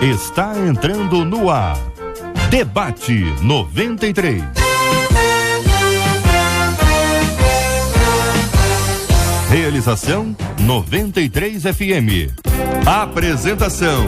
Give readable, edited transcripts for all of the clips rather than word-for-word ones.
está entrando no ar. Debate 93. Realização 93 FM. Apresentação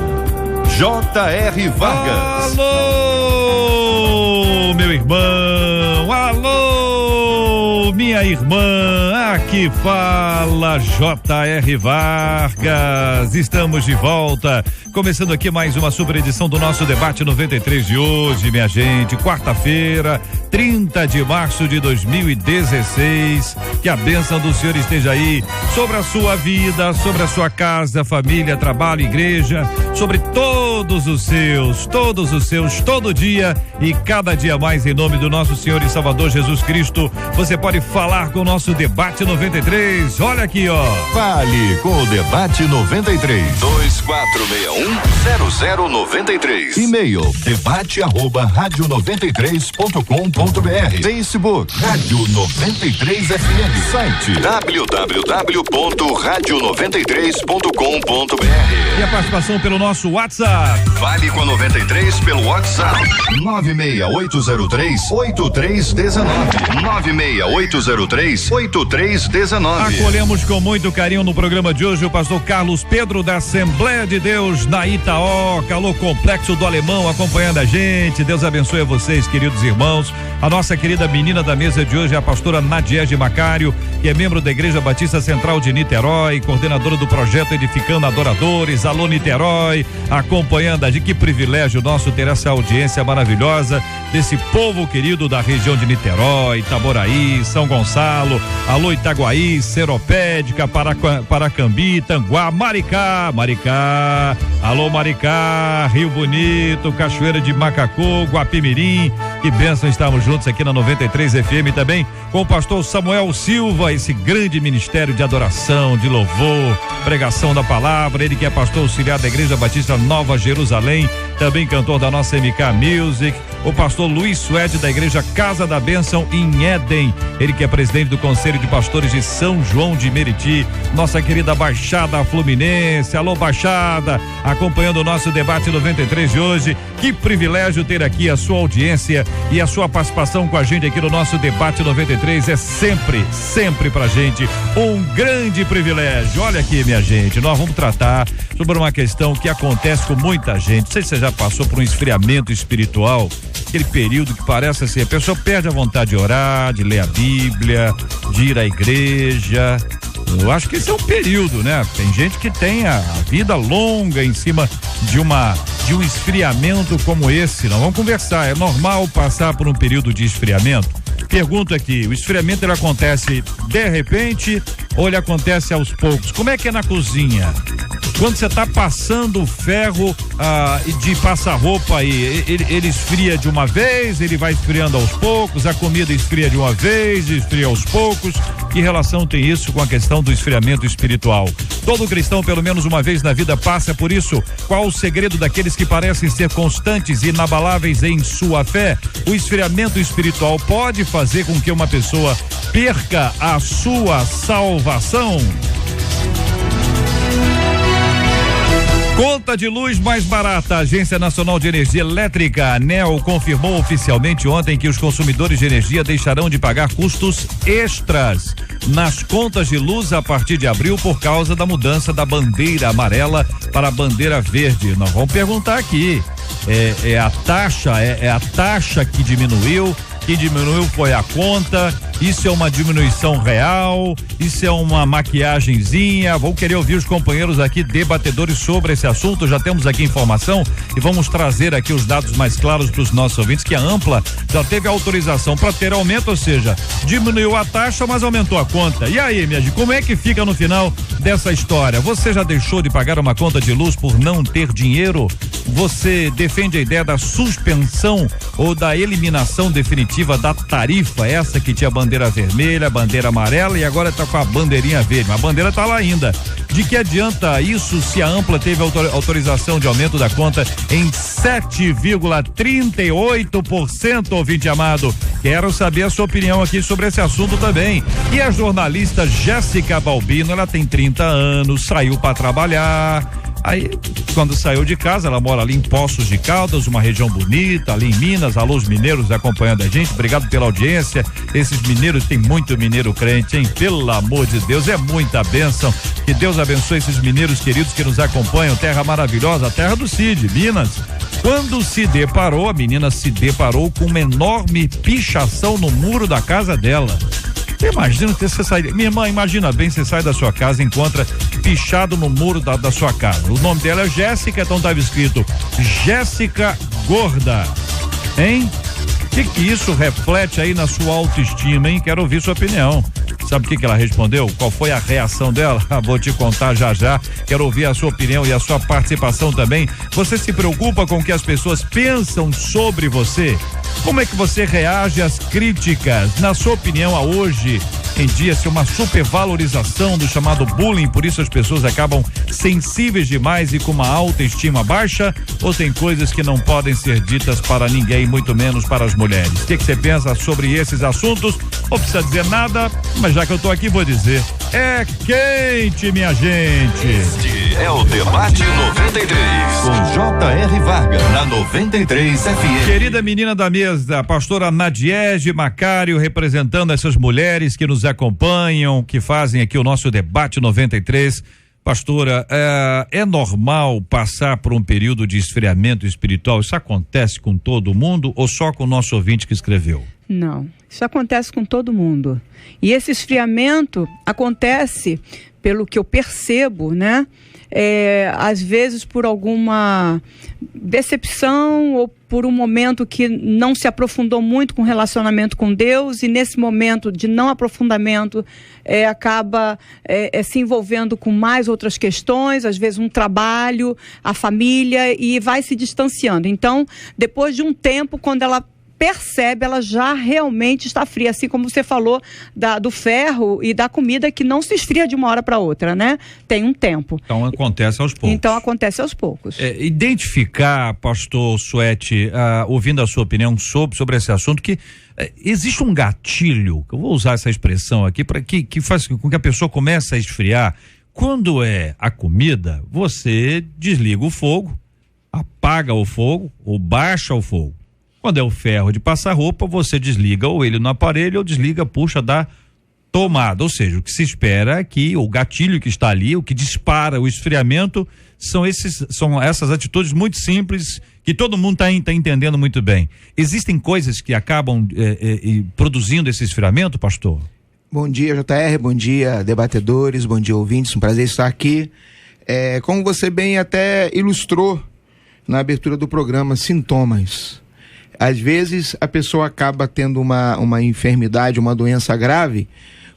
J.R. Vargas. Alô, meu irmão. Alô, minha irmã. Aqui fala J.R. Vargas. Estamos de volta. Começando aqui mais uma super edição do nosso Debate 93 de hoje, minha gente. Quarta-feira, 30 de março de 2016. Que a bênção do Senhor esteja aí sobre a sua vida, sobre a sua casa, família, trabalho, igreja, sobre todos os seus, todo dia e cada dia mais, em nome do nosso Senhor e Salvador Jesus Cristo. Você pode falar com o nosso Debate 93. Olha aqui, ó. Fale com o Debate 93. 2461-0093. E-mail debate@radio93.com.br. Facebook Rádio 93 FM. Site www.radio93.com.br. E a participação pelo nosso WhatsApp. Fale com a 93 pelo WhatsApp 96803-8319. 96803-8319. Acolhemos com muito carinho no programa de hoje o pastor Carlos Pedro da Assembleia de Deus na Itaoca, alô Complexo do Alemão, acompanhando a gente. Deus abençoe a vocês, queridos irmãos. A nossa querida menina da mesa de hoje é a pastora Nadiege Macário, que é membro da Igreja Batista Central de Niterói, coordenadora do projeto Edificando Adoradores. Alô Niterói, acompanhando a gente. Que privilégio nosso ter essa audiência maravilhosa desse povo querido da região de Niterói, Itaboraí, São Gonçalo, alô Itaguaí, Seropédica, Paracambi, Tanguá, Maricá, alô Maricá, Rio Bonito, Cachoeira de Macacu, Guapimirim. Que bênção, estamos juntos aqui na 93 FM também com o pastor Samuel Silva, esse grande ministério de adoração, de louvor, pregação da palavra. Ele que é pastor auxiliar da Igreja Batista Nova Jerusalém, também cantor da nossa MK Music. O pastor Luiz Suede da Igreja Casa da Bênção em Éden, ele que é presidente do Conselho de Pastores de São João de Meriti. Nossa querida Baixada Fluminense, alô Baixada, acompanhando o nosso Debate 93 de hoje. Que privilégio ter aqui a sua audiência e a sua participação com a gente aqui no nosso Debate 93. É sempre pra gente um grande privilégio. Olha aqui, minha gente, nós vamos tratar sobre uma questão que acontece com muita gente. Não sei se você já passou por um esfriamento espiritual, aquele período que parece assim, a pessoa perde a vontade de orar, de ler a Bíblia, de ir à igreja. Eu acho que esse é um período, né? Tem gente que tem a vida longa em cima de um esfriamento como esse. Nós vamos conversar. É normal passar por um período de esfriamento? Pergunto aqui, o esfriamento ele acontece de repente ou ele acontece aos poucos? Como é que é na cozinha? Quando você está passando o ferro de passar roupa aí, ele esfria de uma vez, ele vai esfriando aos poucos, a comida esfria de uma vez, esfria aos poucos. Que relação tem isso com a questão do esfriamento espiritual? Todo cristão, pelo menos uma vez na vida, passa por isso. Qual o segredo daqueles que parecem ser constantes e inabaláveis em sua fé? O esfriamento espiritual pode fazer com que uma pessoa perca a sua salvação? Conta de luz mais barata. A Agência Nacional de Energia Elétrica, ANEEL, confirmou oficialmente ontem que os consumidores de energia deixarão de pagar custos extras nas contas de luz a partir de abril por causa da mudança da bandeira amarela para a bandeira verde. Nós vamos perguntar aqui. É a taxa que diminuiu? Que diminuiu foi a conta? Isso é uma diminuição real? Isso é uma maquiagenzinha? Vou querer ouvir os companheiros aqui debatedores sobre esse assunto. Já temos aqui informação e vamos trazer aqui os dados mais claros para os nossos ouvintes, que a Ampla já teve autorização para ter aumento, ou seja, diminuiu a taxa, mas aumentou a conta. E aí, minha gente, como é que fica no final dessa história? Você já deixou de pagar uma conta de luz por não ter dinheiro? Você defende a ideia da suspensão ou da eliminação definitiva da tarifa, essa que tinha bandeira vermelha, bandeira amarela e agora está com a bandeirinha verde, mas a bandeira está lá ainda. De que adianta isso se a Ampla teve autorização de aumento da conta em 7,38%, ouvinte amado? Quero saber a sua opinião aqui sobre esse assunto também. E a jornalista Jéssica Balbino, ela tem 30 anos, saiu para trabalhar, Aí, quando saiu de casa, ela mora ali em Poços de Caldas, uma região bonita, ali em Minas. Alô, os mineiros acompanhando a gente, obrigado pela audiência. Esses mineiros, tem muito mineiro crente, hein? Pelo amor de Deus, é muita bênção. Que Deus abençoe esses mineiros queridos que nos acompanham. Terra maravilhosa, a terra do Cid, Minas. Quando a menina se deparou com uma enorme pichação no muro da casa dela. Você imagina que você sai, minha irmã, imagina bem, você sai da sua casa e encontra pichado no muro da sua casa. O nome dela é Jéssica, então estava escrito Jéssica Gorda, hein? O que isso reflete aí na sua autoestima, hein? Quero ouvir sua opinião. Sabe o que ela respondeu? Qual foi a reação dela? Vou te contar já. Quero ouvir a sua opinião e a sua participação também. Você se preocupa com o que as pessoas pensam sobre você? Como é que você reage às críticas? Na sua opinião, hoje em dia, se uma supervalorização do chamado bullying, por isso as pessoas acabam sensíveis demais e com uma autoestima baixa, ou tem coisas que não podem ser ditas para ninguém, muito menos para as mulheres? O que você pensa sobre esses assuntos? Não precisa dizer nada, mas já que eu tô aqui, vou dizer, é quente, minha gente. Este é o Debate 93, com J.R. Vargas, na 93 FM. Querida menina da mesa, a pastora Nadiege Macário, representando essas mulheres que nos acompanham, que fazem aqui o nosso Debate 93. Pastora, é normal passar por um período de esfriamento espiritual? Isso acontece com todo mundo ou só com o nosso ouvinte que escreveu? Não, isso acontece com todo mundo. E esse esfriamento acontece, pelo que eu percebo, né? Às vezes por alguma decepção ou por um momento que não se aprofundou muito com o relacionamento com Deus, e nesse momento de não aprofundamento acaba se envolvendo com mais outras questões, às vezes um trabalho, a família, e vai se distanciando. Então, depois de um tempo, quando ela percebe, ela já realmente está fria, assim como você falou do ferro e da comida, que não se esfria de uma hora para outra, né? Tem um tempo. Então acontece aos poucos. Identificar, pastor Suete, ouvindo a sua opinião sobre esse assunto, que existe um gatilho, que eu vou usar essa expressão aqui, para que faz com que a pessoa comece a esfriar. Quando é a comida, você desliga o fogo, apaga o fogo ou baixa o fogo. Quando é o ferro de passar roupa, você desliga ou ele no aparelho ou desliga, puxa da tomada. Ou seja, o que se espera é que o gatilho que está ali, o que dispara o esfriamento, são essas atitudes muito simples que todo mundo está entendendo muito bem. Existem coisas que acabam produzindo esse esfriamento, pastor? Bom dia, JR, bom dia, debatedores, bom dia, ouvintes, um prazer estar aqui. Como você bem até ilustrou na abertura do programa, sintomas. Às vezes a pessoa acaba tendo uma enfermidade, uma doença grave,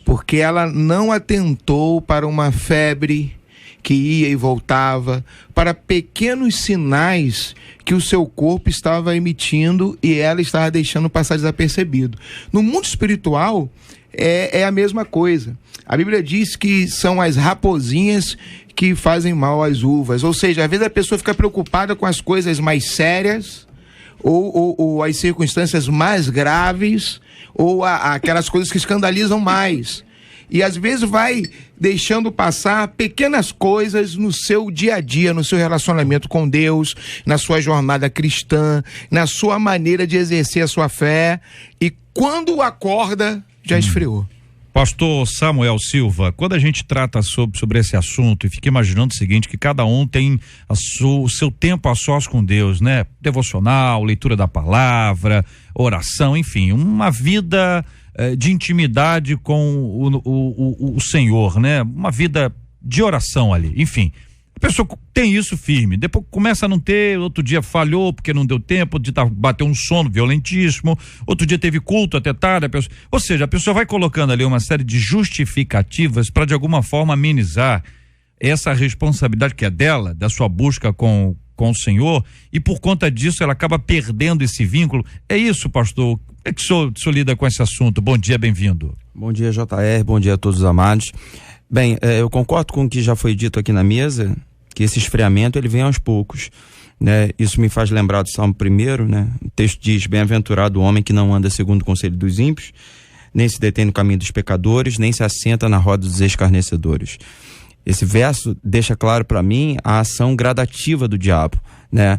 porque ela não atentou para uma febre que ia e voltava, para pequenos sinais que o seu corpo estava emitindo e ela estava deixando passar desapercebido. No mundo espiritual é a mesma coisa. A Bíblia diz que são as raposinhas que fazem mal às uvas, ou seja, às vezes a pessoa fica preocupada com as coisas mais sérias, ou as circunstâncias mais graves, ou aquelas coisas que escandalizam mais. E às vezes vai deixando passar pequenas coisas no seu dia a dia, no seu relacionamento com Deus, na sua jornada cristã, na sua maneira de exercer a sua fé, e quando acorda, já esfriou. Pastor Samuel Silva, quando a gente trata sobre esse assunto, e fica imaginando o seguinte, que cada um tem o seu tempo a sós com Deus, né? Devocional, leitura da palavra, oração, enfim, uma vida de intimidade com o Senhor, né? Uma vida de oração ali, enfim. A pessoa tem isso firme, depois começa a não ter, outro dia falhou porque não deu tempo, outro dia bateu um sono violentíssimo, outro dia teve culto até tarde, ou seja, a pessoa vai colocando ali uma série de justificativas para de alguma forma amenizar essa responsabilidade que é dela, da sua busca com o Senhor, e por conta disso ela acaba perdendo esse vínculo. É isso, pastor? Como é que o senhor lida com esse assunto? Bom dia, bem-vindo. Bom dia, JR, bom dia a todos os amados. Bem, eu concordo com o que já foi dito aqui na mesa, que esse esfriamento ele vem aos poucos, né? Isso me faz lembrar do Salmo 1, né? O texto diz: bem-aventurado o homem que não anda segundo o conselho dos ímpios, nem se detém no caminho dos pecadores, nem se assenta na roda dos escarnecedores. Esse verso deixa claro para mim a ação gradativa do diabo, né?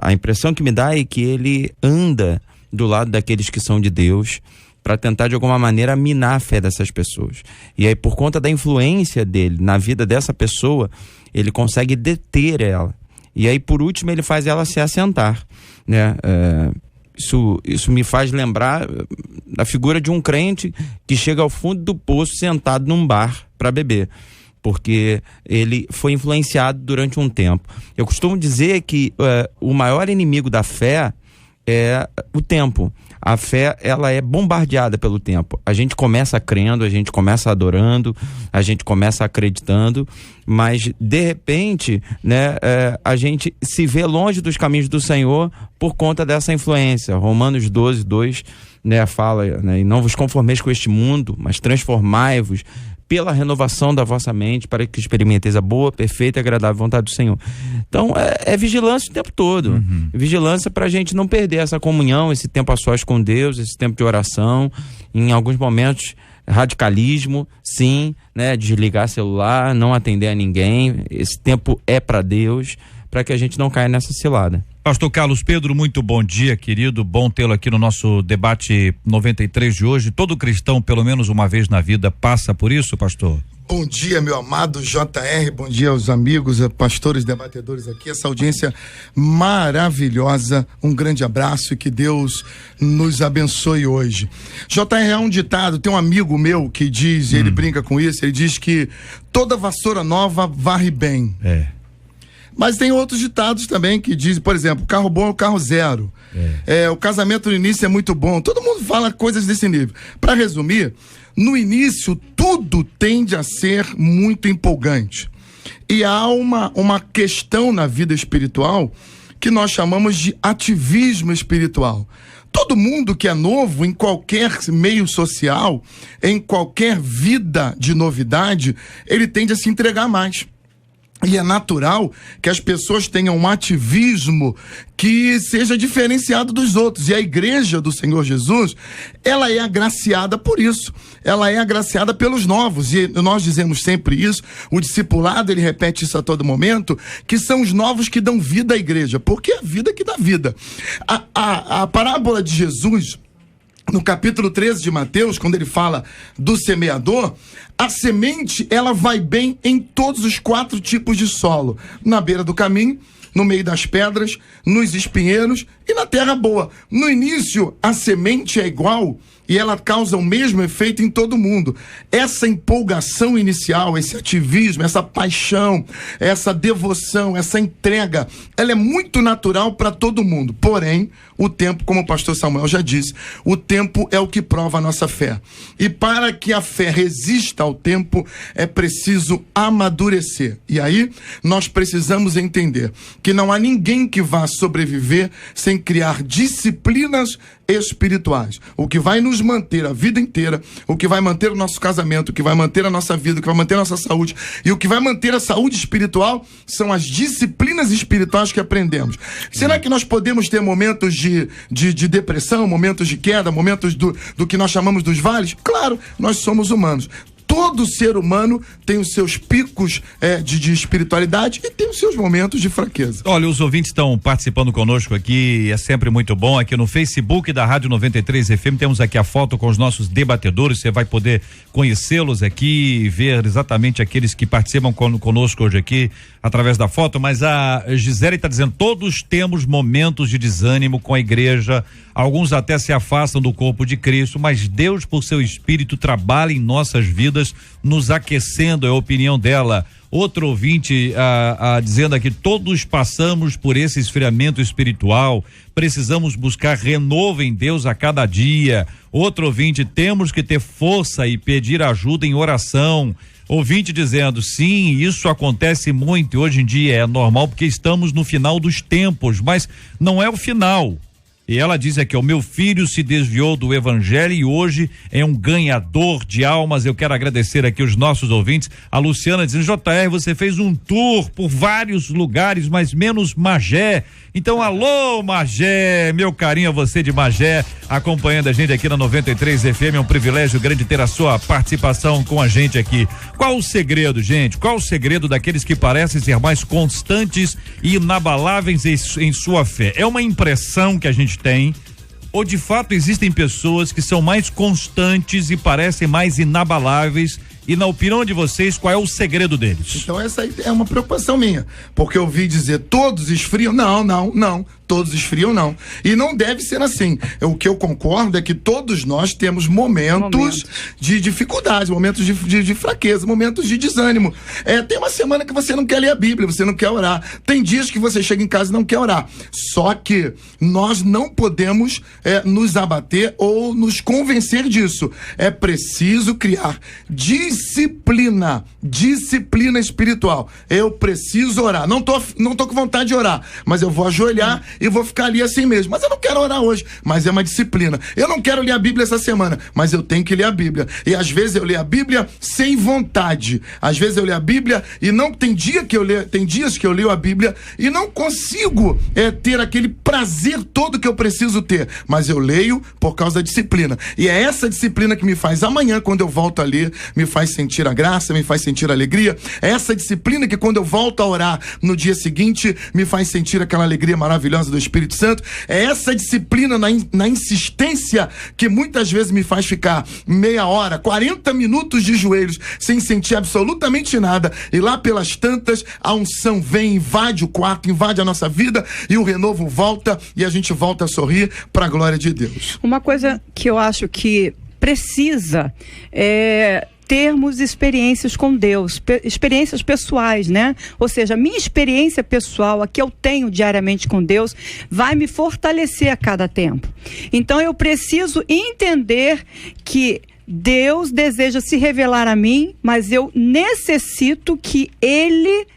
A impressão que me dá é que ele anda do lado daqueles que são de Deus para tentar de alguma maneira minar a fé dessas pessoas. E aí, por conta da influência dele na vida dessa pessoa, ele consegue deter ela. E aí, por último, ele faz ela se assentar, né? Isso me faz lembrar da figura de um crente que chega ao fundo do poço sentado num bar para beber, porque ele foi influenciado durante um tempo. Eu costumo dizer que o maior inimigo da fé é o tempo. A fé, ela é bombardeada pelo tempo. A gente começa crendo, a gente começa adorando, a gente começa acreditando, mas de repente, né, a gente se vê longe dos caminhos do Senhor por conta dessa influência. Romanos 12:2, né, fala, né, e não vos conformeis com este mundo, mas transformai-vos pela renovação da vossa mente, para que experimenteis a boa, perfeita e agradável vontade do Senhor. Então, é vigilância o tempo todo. Vigilância para a gente não perder essa comunhão, esse tempo a sós com Deus, esse tempo de oração. Em alguns momentos, radicalismo, sim, né? Desligar celular, não atender a ninguém. Esse tempo é para Deus, para que a gente não caia nessa cilada. Pastor Carlos Pedro, muito bom dia, querido, bom tê-lo aqui no nosso debate 93 de hoje. Todo cristão, pelo menos uma vez na vida, passa por isso, pastor? Bom dia, meu amado JR, bom dia aos amigos, pastores, debatedores aqui, essa audiência maravilhosa, um grande abraço e que Deus nos abençoe hoje. JR, é um ditado, tem um amigo meu que diz, ele brinca com isso, ele diz que toda vassoura nova varre bem. Mas tem outros ditados também que dizem, por exemplo, carro bom é o carro zero. O casamento no início é muito bom. Todo mundo fala coisas desse nível. Para resumir, no início tudo tende a ser muito empolgante. E há uma questão na vida espiritual que nós chamamos de ativismo espiritual. Todo mundo que é novo em qualquer meio social, em qualquer vida de novidade, ele tende a se entregar mais. E é natural que as pessoas tenham um ativismo que seja diferenciado dos outros. E a igreja do Senhor Jesus, ela é agraciada por isso. Ela é agraciada pelos novos. E nós dizemos sempre isso. O discipulado, ele repete isso a todo momento, que são os novos que dão vida à igreja. Porque é a vida que dá vida. A parábola de Jesus, no capítulo 13 de Mateus, quando ele fala do semeador, a semente, ela vai bem em todos os 4 tipos de solo. Na beira do caminho, no meio das pedras, nos espinheiros e na terra boa. No início, a semente é igual e ela causa o mesmo efeito em todo mundo. Essa empolgação inicial, esse ativismo, essa paixão, essa devoção, essa entrega, ela é muito natural para todo mundo. Porém, o tempo, como o pastor Samuel já disse, o tempo é o que prova a nossa fé. E para que a fé resista ao tempo, é preciso amadurecer. E aí, nós precisamos entender que não há ninguém que vá sobreviver sem criar disciplinas espirituais. O que vai nos manter a vida inteira, o que vai manter o nosso casamento, o que vai manter a nossa vida, o que vai manter a nossa saúde e o que vai manter a saúde espiritual são as disciplinas espirituais que aprendemos. Será que nós podemos ter momentos de depressão, momentos de queda, momentos do que nós chamamos dos vales? Claro, nós somos humanos. Todo ser humano tem os seus picos de espiritualidade e tem os seus momentos de fraqueza. Olha, os ouvintes estão participando conosco aqui, é sempre muito bom. Aqui no Facebook da Rádio 93 FM temos aqui a foto com os nossos debatedores, você vai poder conhecê-los aqui, ver exatamente aqueles que participam conosco hoje aqui através da foto, mas a Gisele está dizendo, todos temos momentos de desânimo com a igreja, alguns até se afastam do corpo de Cristo, mas Deus, por seu Espírito, trabalha em nossas vidas, nos aquecendo, é a opinião dela. Outro ouvinte dizendo aqui, todos passamos por esse esfriamento espiritual, precisamos buscar renovo em Deus a cada dia. Outro ouvinte, temos que ter força e pedir ajuda em oração. Ouvinte dizendo, sim, isso acontece muito, hoje em dia é normal porque estamos no final dos tempos, mas não é o final. E ela diz aqui: o meu filho se desviou do evangelho e hoje é um ganhador de almas. Eu quero agradecer aqui os nossos ouvintes. A Luciana dizendo: JR, você fez um tour por vários lugares, mas menos Magé. Então, alô, Magé, meu carinho a você de Magé, acompanhando a gente aqui na 93 FM. É um privilégio grande ter a sua participação com a gente aqui. Qual o segredo, gente? Qual o segredo daqueles que parecem ser mais constantes e inabaláveis em sua fé? É uma impressão que a gente tem, ou de fato existem pessoas que são mais constantes e parecem mais inabaláveis? E na opinião de vocês, qual é o segredo deles? Então essa aí é uma preocupação minha, porque eu ouvi dizer todos esfriam. Não, todos esfriam não. E não deve ser assim. O que eu concordo é que todos nós temos momentos de dificuldade, momentos de fraqueza, momentos de desânimo. Tem uma semana que você não quer ler a Bíblia, você não quer orar. Tem dias que você chega em casa e não quer orar. Só que nós não podemos nos abater ou nos convencer disso. É preciso criar disciplina espiritual. Eu preciso orar. Não tô com vontade de orar, mas eu vou ajoelhar e vou ficar ali assim mesmo. Mas eu não quero orar hoje, mas é uma disciplina. Eu não quero ler a Bíblia essa semana, mas eu tenho que ler a Bíblia. E às vezes eu leio a Bíblia sem vontade. Às vezes eu leio a Bíblia e não tem dias que eu leio a Bíblia e não consigo ter aquele prazer todo que eu preciso ter. Mas eu leio por causa da disciplina. E é essa disciplina que me faz amanhã, quando eu volto a ler, me faz sentir a graça, me faz sentir a alegria. É essa disciplina que quando eu volto a orar no dia seguinte, me faz sentir aquela alegria maravilhosa do Espírito Santo. É essa disciplina na insistência que muitas vezes me faz ficar meia hora, 40 minutos de joelhos, sem sentir absolutamente nada. E lá pelas tantas, a unção vem, invade o quarto, invade a nossa vida e o renovo volta e a gente volta a sorrir para a glória de Deus. Uma coisa que eu acho que precisa termos experiências com Deus, experiências pessoais, né? Ou seja, a minha experiência pessoal, a que eu tenho diariamente com Deus, vai me fortalecer a cada tempo. Então eu preciso entender que Deus deseja se revelar a mim, mas eu necessito que Ele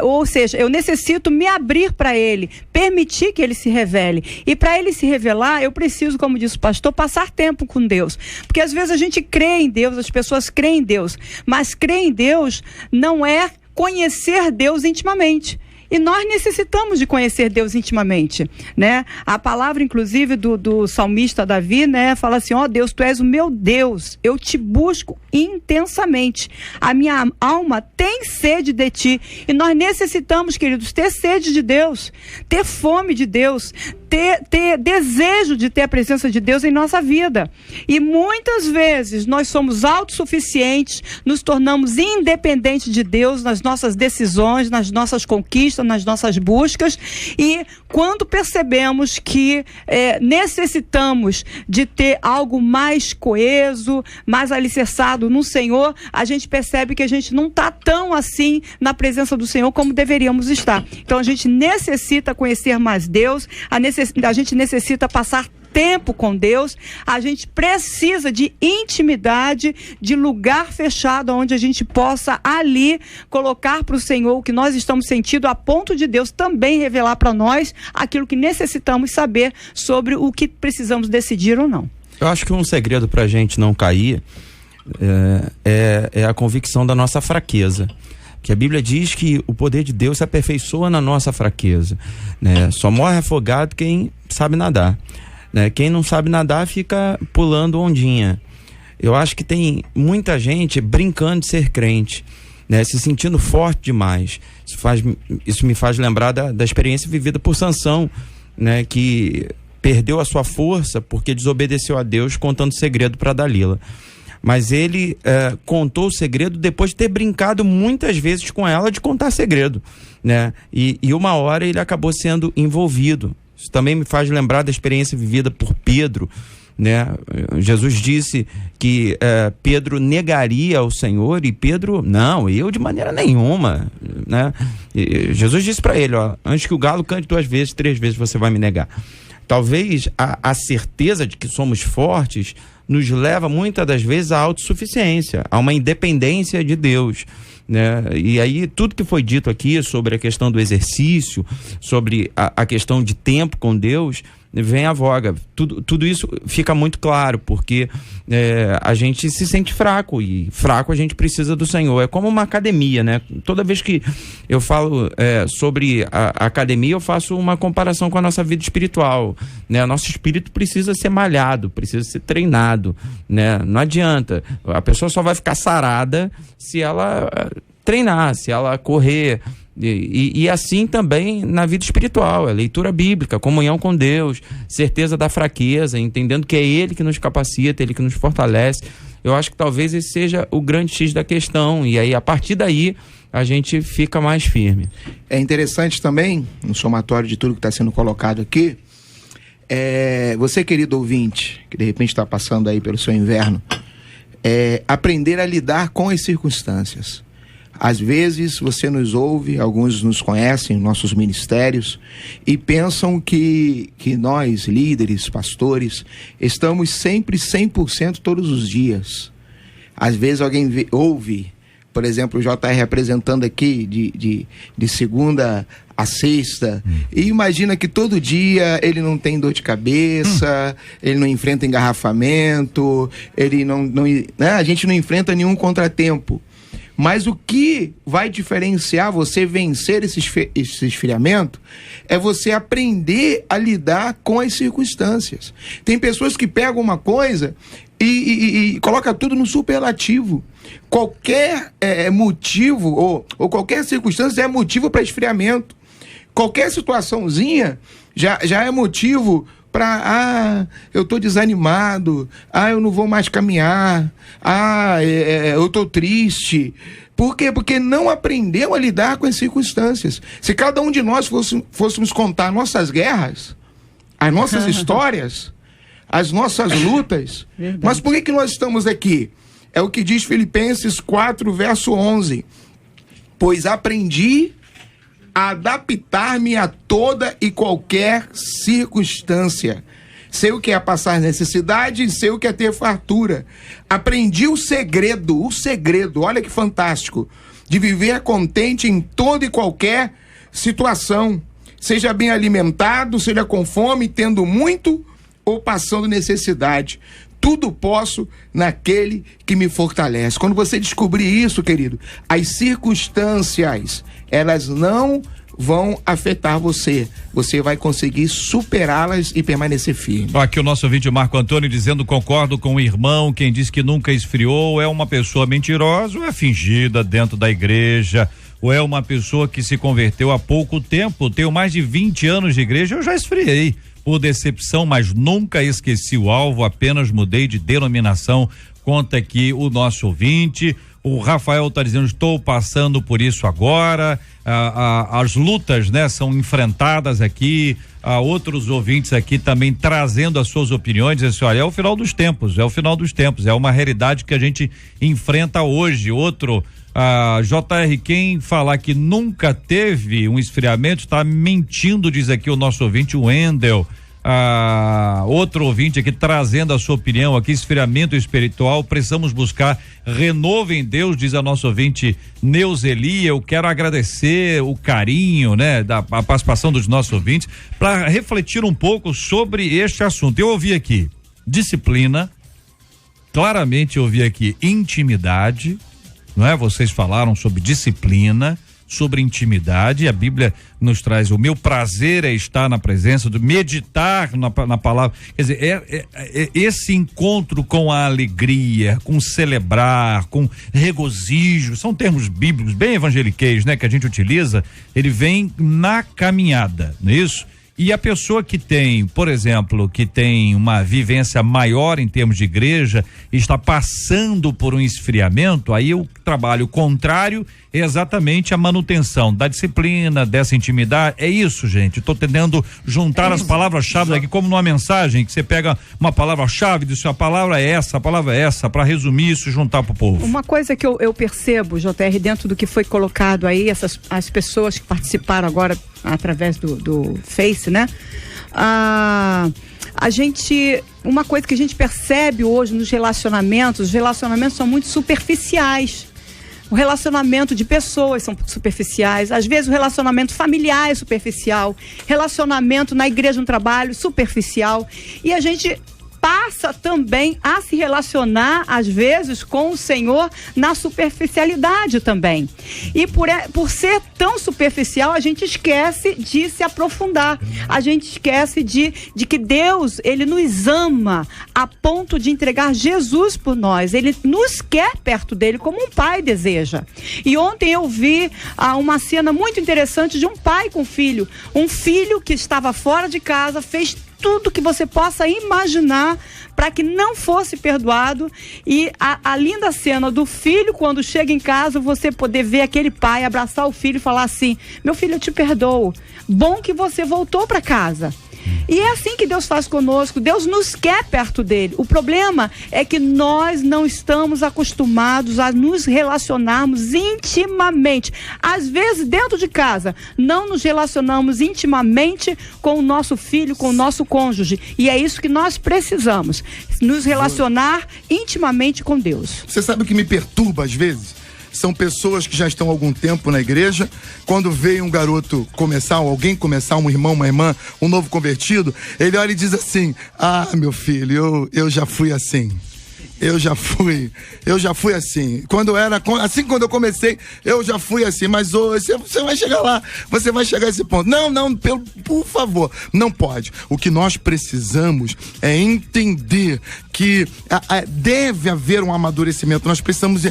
ou seja, eu necessito me abrir para Ele, permitir que Ele se revele. E para Ele se revelar, eu preciso, como disse o pastor, passar tempo com Deus. Porque às vezes a gente crê em Deus, as pessoas creem em Deus, mas crer em Deus não é conhecer Deus intimamente. E nós necessitamos de conhecer Deus intimamente, né? A palavra, inclusive, do salmista Davi, né? Fala assim: ó Deus, tu és o meu Deus, eu te busco intensamente. A minha alma tem sede de ti. E nós necessitamos, queridos, ter sede de Deus, ter fome de Deus, ter desejo de ter a presença de Deus em nossa vida. E muitas vezes nós somos autossuficientes, nos tornamos independentes de Deus nas nossas decisões, nas nossas conquistas, nas nossas buscas, e quando percebemos que necessitamos de ter algo mais coeso, mais alicerçado no Senhor, a gente percebe que a gente não está tão assim na presença do Senhor como deveríamos estar. Então a gente necessita conhecer mais Deus, a gente necessita passar tempo com Deus, a gente precisa de intimidade, de lugar fechado onde a gente possa ali colocar para o Senhor o que nós estamos sentindo, a ponto de Deus também revelar para nós aquilo que necessitamos saber sobre o que precisamos decidir ou não. Eu acho que um segredo para a gente não cair é a convicção da nossa fraqueza. Que a Bíblia diz que o poder de Deus se aperfeiçoa na nossa fraqueza, né? Só morre afogado quem sabe nadar, né? Quem não sabe nadar fica pulando ondinha. Eu acho que tem muita gente brincando de ser crente, né? Se sentindo forte demais. Isso me faz lembrar da experiência vivida por Sansão, né? Que perdeu a sua força porque desobedeceu a Deus contando segredo para Dalila. Mas ele contou o segredo depois de ter brincado muitas vezes com ela de contar segredo, né? E uma hora ele acabou sendo envolvido. Isso também me faz lembrar da experiência vivida por Pedro, né? Jesus disse que Pedro negaria ao Senhor e Pedro, não, eu de maneira nenhuma, né? E Jesus disse para ele, ó, antes que o galo cante 2 vezes, 3 vezes você vai me negar. Talvez a certeza de que somos fortes nos leva muitas das vezes à autossuficiência, a uma independência de Deus, né? E aí tudo que foi dito aqui sobre a questão do exercício, sobre a questão de tempo com Deus, vem à voga. Tudo isso fica muito claro, porque a gente se sente fraco, e fraco a gente precisa do Senhor. É como uma academia, né? Toda vez que eu falo sobre a academia, eu faço uma comparação com a nossa vida espiritual, né? Nosso espírito precisa ser malhado, precisa ser treinado, né? Não adianta, a pessoa só vai ficar sarada se ela treinar, se ela correr. E assim também na vida espiritual, leitura bíblica, comunhão com Deus, certeza da fraqueza, entendendo que é Ele que nos capacita, Ele que nos fortalece. Eu acho que talvez esse seja o grande X da questão, e aí a partir daí a gente fica mais firme. É interessante também, no somatório de tudo que está sendo colocado aqui, você, querido ouvinte, que de repente está passando aí pelo seu inverno, aprender a lidar com as circunstâncias. Às vezes você nos ouve, alguns nos conhecem, nossos ministérios, e pensam que nós, líderes, pastores, estamos sempre 100% todos os dias. Às vezes alguém ouve, por exemplo, o JR apresentando aqui de segunda a sexta, e imagina que todo dia ele não tem dor de cabeça, ele não enfrenta engarrafamento, ele né? A gente não enfrenta nenhum contratempo. Mas o que vai diferenciar você vencer esse esfriamento é você aprender a lidar com as circunstâncias. Tem pessoas que pegam uma coisa e coloca tudo no superlativo. Qualquer motivo ou qualquer circunstância é motivo para esfriamento. Qualquer situaçãozinha já é motivo para, eu estou desanimado, eu não vou mais caminhar, eu estou triste. Por quê? Porque não aprendeu a lidar com as circunstâncias. Se cada um de nós fôssemos contar nossas guerras, as nossas histórias, as nossas lutas, mas por que nós estamos aqui? É o que diz Filipenses 4, verso 11. Pois aprendi a adaptar-me a toda e qualquer circunstância. Sei o que é passar necessidade e sei o que é ter fartura. Aprendi o segredo, olha que fantástico, de viver contente em toda e qualquer situação. Seja bem alimentado, seja com fome, tendo muito ou passando necessidade. Tudo posso naquele que me fortalece. Quando você descobrir isso, querido, as circunstâncias, elas não vão afetar você. Você vai conseguir superá-las e permanecer firme. Aqui o nosso ouvinte Marco Antônio dizendo: concordo com o irmão, quem diz que nunca esfriou é uma pessoa mentirosa ou é fingida dentro da igreja, ou é uma pessoa que se converteu há pouco tempo. Tenho mais de 20 anos de igreja, eu já esfriei por decepção, mas nunca esqueci o alvo, apenas mudei de denominação. Conta aqui o nosso ouvinte. O Rafael está dizendo: estou passando por isso agora. As lutas, né, são enfrentadas aqui. Outros ouvintes aqui também trazendo as suas opiniões, dizendo assim: olha, é o final dos tempos, é uma realidade que a gente enfrenta hoje. Outro, JR, quem falar que nunca teve um esfriamento está mentindo, diz aqui o nosso ouvinte, o Wendel. Outro ouvinte aqui trazendo a sua opinião aqui: esfriamento espiritual, precisamos buscar renovo em Deus, diz a nossa ouvinte Neuzeli. Eu quero agradecer o carinho, né, da participação dos nossos ouvintes para refletir um pouco sobre este assunto. Eu ouvi aqui disciplina, claramente eu ouvi aqui intimidade, não é? Vocês falaram sobre disciplina, sobre intimidade. A Bíblia nos traz: o meu prazer é estar na presença, de meditar na palavra. Quer dizer, esse encontro com a alegria, com celebrar, com regozijo, são termos bíblicos bem evangeliqueis, né, que a gente utiliza. Ele vem na caminhada, não é isso? E a pessoa que tem, por exemplo, que tem uma vivência maior em termos de igreja, está passando por um esfriamento, aí o trabalho contrário é exatamente a manutenção da disciplina, dessa intimidade. É isso, gente. Estou tentando juntar as palavras-chave aqui, como numa mensagem, que você pega uma palavra-chave e diz: a palavra é essa, para resumir isso e juntar para o povo. Uma coisa que eu percebo, JR, dentro do que foi colocado aí, as pessoas que participaram agora através do Face, né? Uma coisa que a gente percebe hoje nos relacionamentos, os relacionamentos são muito superficiais. O relacionamento de pessoas são superficiais, às vezes o relacionamento familiar é superficial, relacionamento na igreja, no trabalho, superficial, e a gente passa também a se relacionar, às vezes, com o Senhor na superficialidade também. E por ser tão superficial, a gente esquece de se aprofundar. A gente esquece de que Deus, Ele nos ama a ponto de entregar Jesus por nós. Ele nos quer perto dele como um pai deseja. E ontem eu vi uma cena muito interessante de um pai com filho. Um filho que estava fora de casa, fez tudo que você possa imaginar para que não fosse perdoado, e a linda cena do filho, quando chega em casa, você poder ver aquele pai abraçar o filho e falar assim: meu filho, eu te perdoo, bom que você voltou para casa. E é assim que Deus faz conosco. Deus nos quer perto dele. O problema é que nós não estamos acostumados a nos relacionarmos intimamente. Às vezes, dentro de casa, não nos relacionamos intimamente com o nosso filho, com o nosso cônjuge. E é isso que nós precisamos, nos relacionar intimamente com Deus. Você sabe o que me perturba às vezes? São pessoas que já estão há algum tempo na igreja. Quando veio um garoto começar, ou alguém começar, um irmão, uma irmã, um novo convertido, ele olha e diz assim: ah, meu filho, eu já fui assim. Eu já fui assim. Quando eu comecei, eu já fui assim. Mas hoje você vai chegar lá, você vai chegar a esse ponto. Não, por favor, não pode. O que nós precisamos é entender que deve haver um amadurecimento. Nós precisamos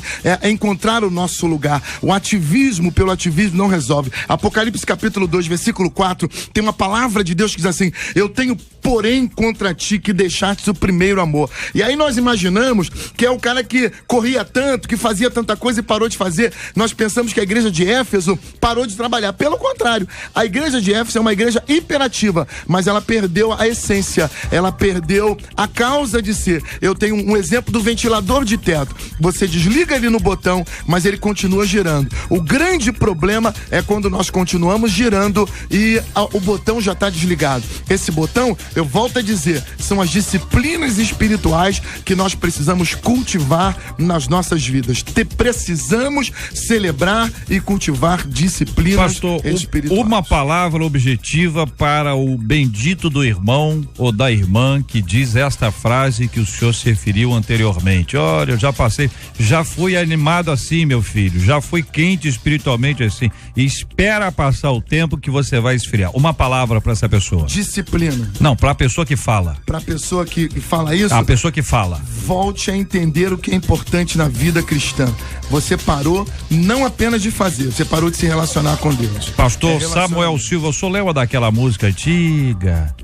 encontrar o nosso lugar. O ativismo pelo ativismo não resolve. Apocalipse capítulo 2, versículo 4, tem uma palavra de Deus que diz assim: eu tenho, porém, contra ti que deixaste o primeiro amor. E aí nós imaginamos que é o cara que corria tanto, que fazia tanta coisa e parou de fazer. Nós pensamos que a igreja de Éfeso parou de trabalhar. Pelo contrário, a igreja de Éfeso é uma igreja imperativa, mas ela perdeu a essência, ela perdeu a causa de ser. Eu tenho um exemplo do ventilador de teto. Você desliga ele no botão, mas ele continua girando. O grande problema é quando nós continuamos girando e o botão já está desligado. Esse botão, eu volto a dizer, são as disciplinas espirituais que nós precisamos cultivar nas nossas vidas. Precisamos celebrar e cultivar disciplinas espirituais. Uma palavra objetiva para o bendito do irmão ou da irmã que diz esta frase que o senhor se referiu anteriormente. Olha, eu já passei, já fui animado assim, meu filho, já fui quente espiritualmente assim. E espera passar o tempo que você vai esfriar. Uma palavra para essa pessoa. Disciplina. Não, para a pessoa que fala. Para a pessoa que fala isso. A pessoa que fala. Volte a entender o que é importante na vida cristã. Você parou não apenas de fazer, você parou de se relacionar com Deus. Pastor Samuel Silva, o senhor lembra daquela música antiga?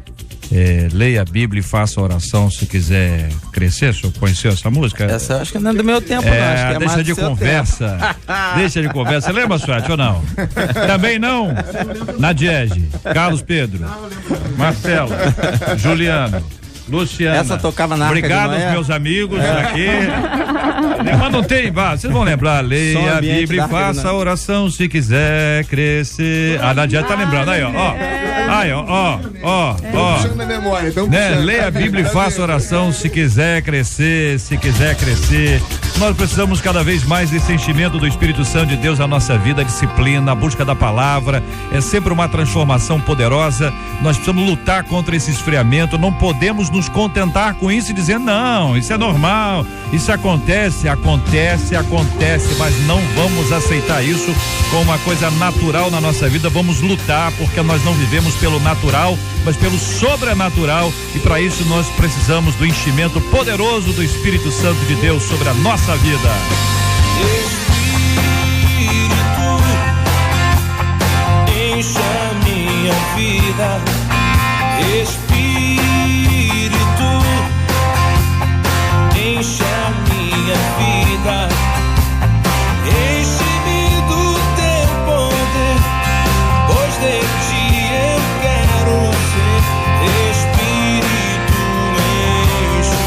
Leia a Bíblia e faça oração se quiser crescer. O senhor conheceu essa música? Essa acho que não é do meu tempo, não. Acho que é deixa de conversa. Deixa de conversa. Lembra, Suete, ou não? Também não? Nadiege, Carlos Pedro, Marcelo, Juliano, Luciana. Essa tocava na Arca de Noé. Obrigado aos meus amigos aqui. Mas não tem, vocês vão lembrar. Leia a Bíblia e faça a oração se quiser crescer. A Nadia tá lembrando. Aí, ó. Aí, ó. Puxando a memória, então. Leia a Bíblia e faça oração se quiser crescer, se quiser crescer. Nós precisamos cada vez mais desse enchimento do Espírito Santo de Deus na nossa vida, a disciplina, a busca da palavra. É sempre uma transformação poderosa. Nós precisamos lutar contra esse esfriamento. Não podemos nos contentar com isso e dizer, não, isso é normal, isso acontece, mas não vamos aceitar isso como uma coisa natural na nossa vida. Vamos lutar, porque nós não vivemos pelo natural, mas pelo sobrenatural, e para isso nós precisamos do enchimento poderoso do Espírito Santo de Deus sobre a nossa vida. Espírito, enche a minha vida. Espírito, enche a minha vida. Enche-me do teu poder, pois de ti eu quero ser. Espírito, enche.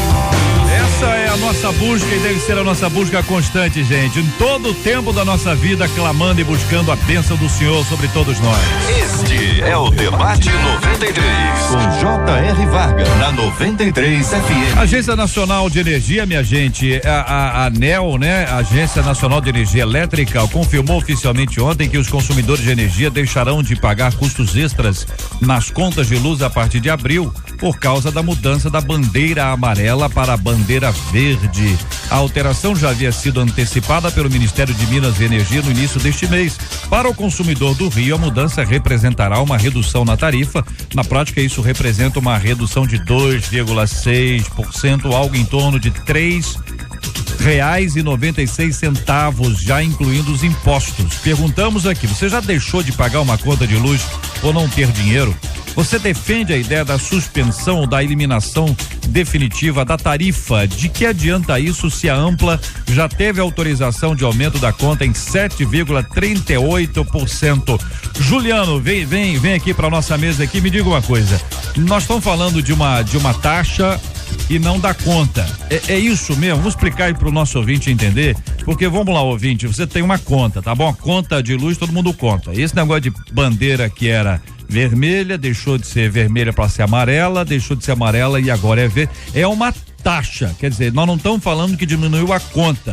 Essa é a nossa busca e deve ser a nossa busca constante, gente. Em todo o tempo da nossa vida, clamando e buscando a bênção do Senhor sobre todos nós. Este é o Debate 93, com J.R. Varga, na 93 FM. Agência Nacional de Energia, minha gente, a ANEEL, né? Agência Nacional de Energia Elétrica, confirmou oficialmente ontem que os consumidores de energia deixarão de pagar custos extras nas contas de luz a partir de abril, por causa da mudança da bandeira amarela para a bandeira verde. A alteração já havia sido antecipada pelo Ministério de Minas e Energia no início deste mês. Para o consumidor do Rio, a mudança representará uma redução na tarifa. Na prática, isso representa uma redução de 2,6%, algo em torno de R$3,96, já incluindo os impostos. Perguntamos aqui, você já deixou de pagar uma conta de luz por não ter dinheiro? Você defende a ideia da suspensão ou da eliminação definitiva da tarifa? De que adianta isso se a Ampla já teve autorização de aumento da conta em 7,38%? Juliano, vem aqui para nossa mesa aqui, me diga uma coisa. Nós estamos falando de uma taxa e não dá conta. É isso mesmo? Vamos explicar aí para o nosso ouvinte entender, porque vamos lá, ouvinte, você tem uma conta, tá bom? A conta de luz todo mundo conta. Esse negócio de bandeira que era vermelha, deixou de ser vermelha para ser amarela, deixou de ser amarela e agora é verde. É uma taxa, quer dizer, nós não estamos falando que diminuiu a conta,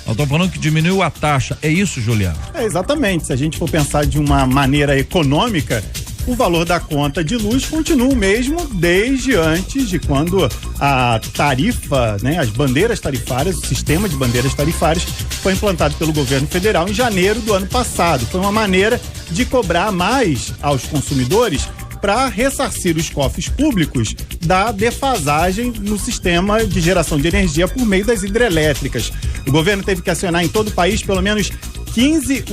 nós estamos falando que diminuiu a taxa. É isso, Juliano? Exatamente. Se a gente for pensar de uma maneira econômica, o valor da conta de luz continua o mesmo desde antes de quando a tarifa, né, as bandeiras tarifárias, o sistema de bandeiras tarifárias foi implantado pelo governo federal em janeiro do ano passado. Foi uma maneira de cobrar mais aos consumidores para ressarcir os cofres públicos da defasagem no sistema de geração de energia por meio das hidrelétricas. O governo teve que acionar em todo o país pelo menos 15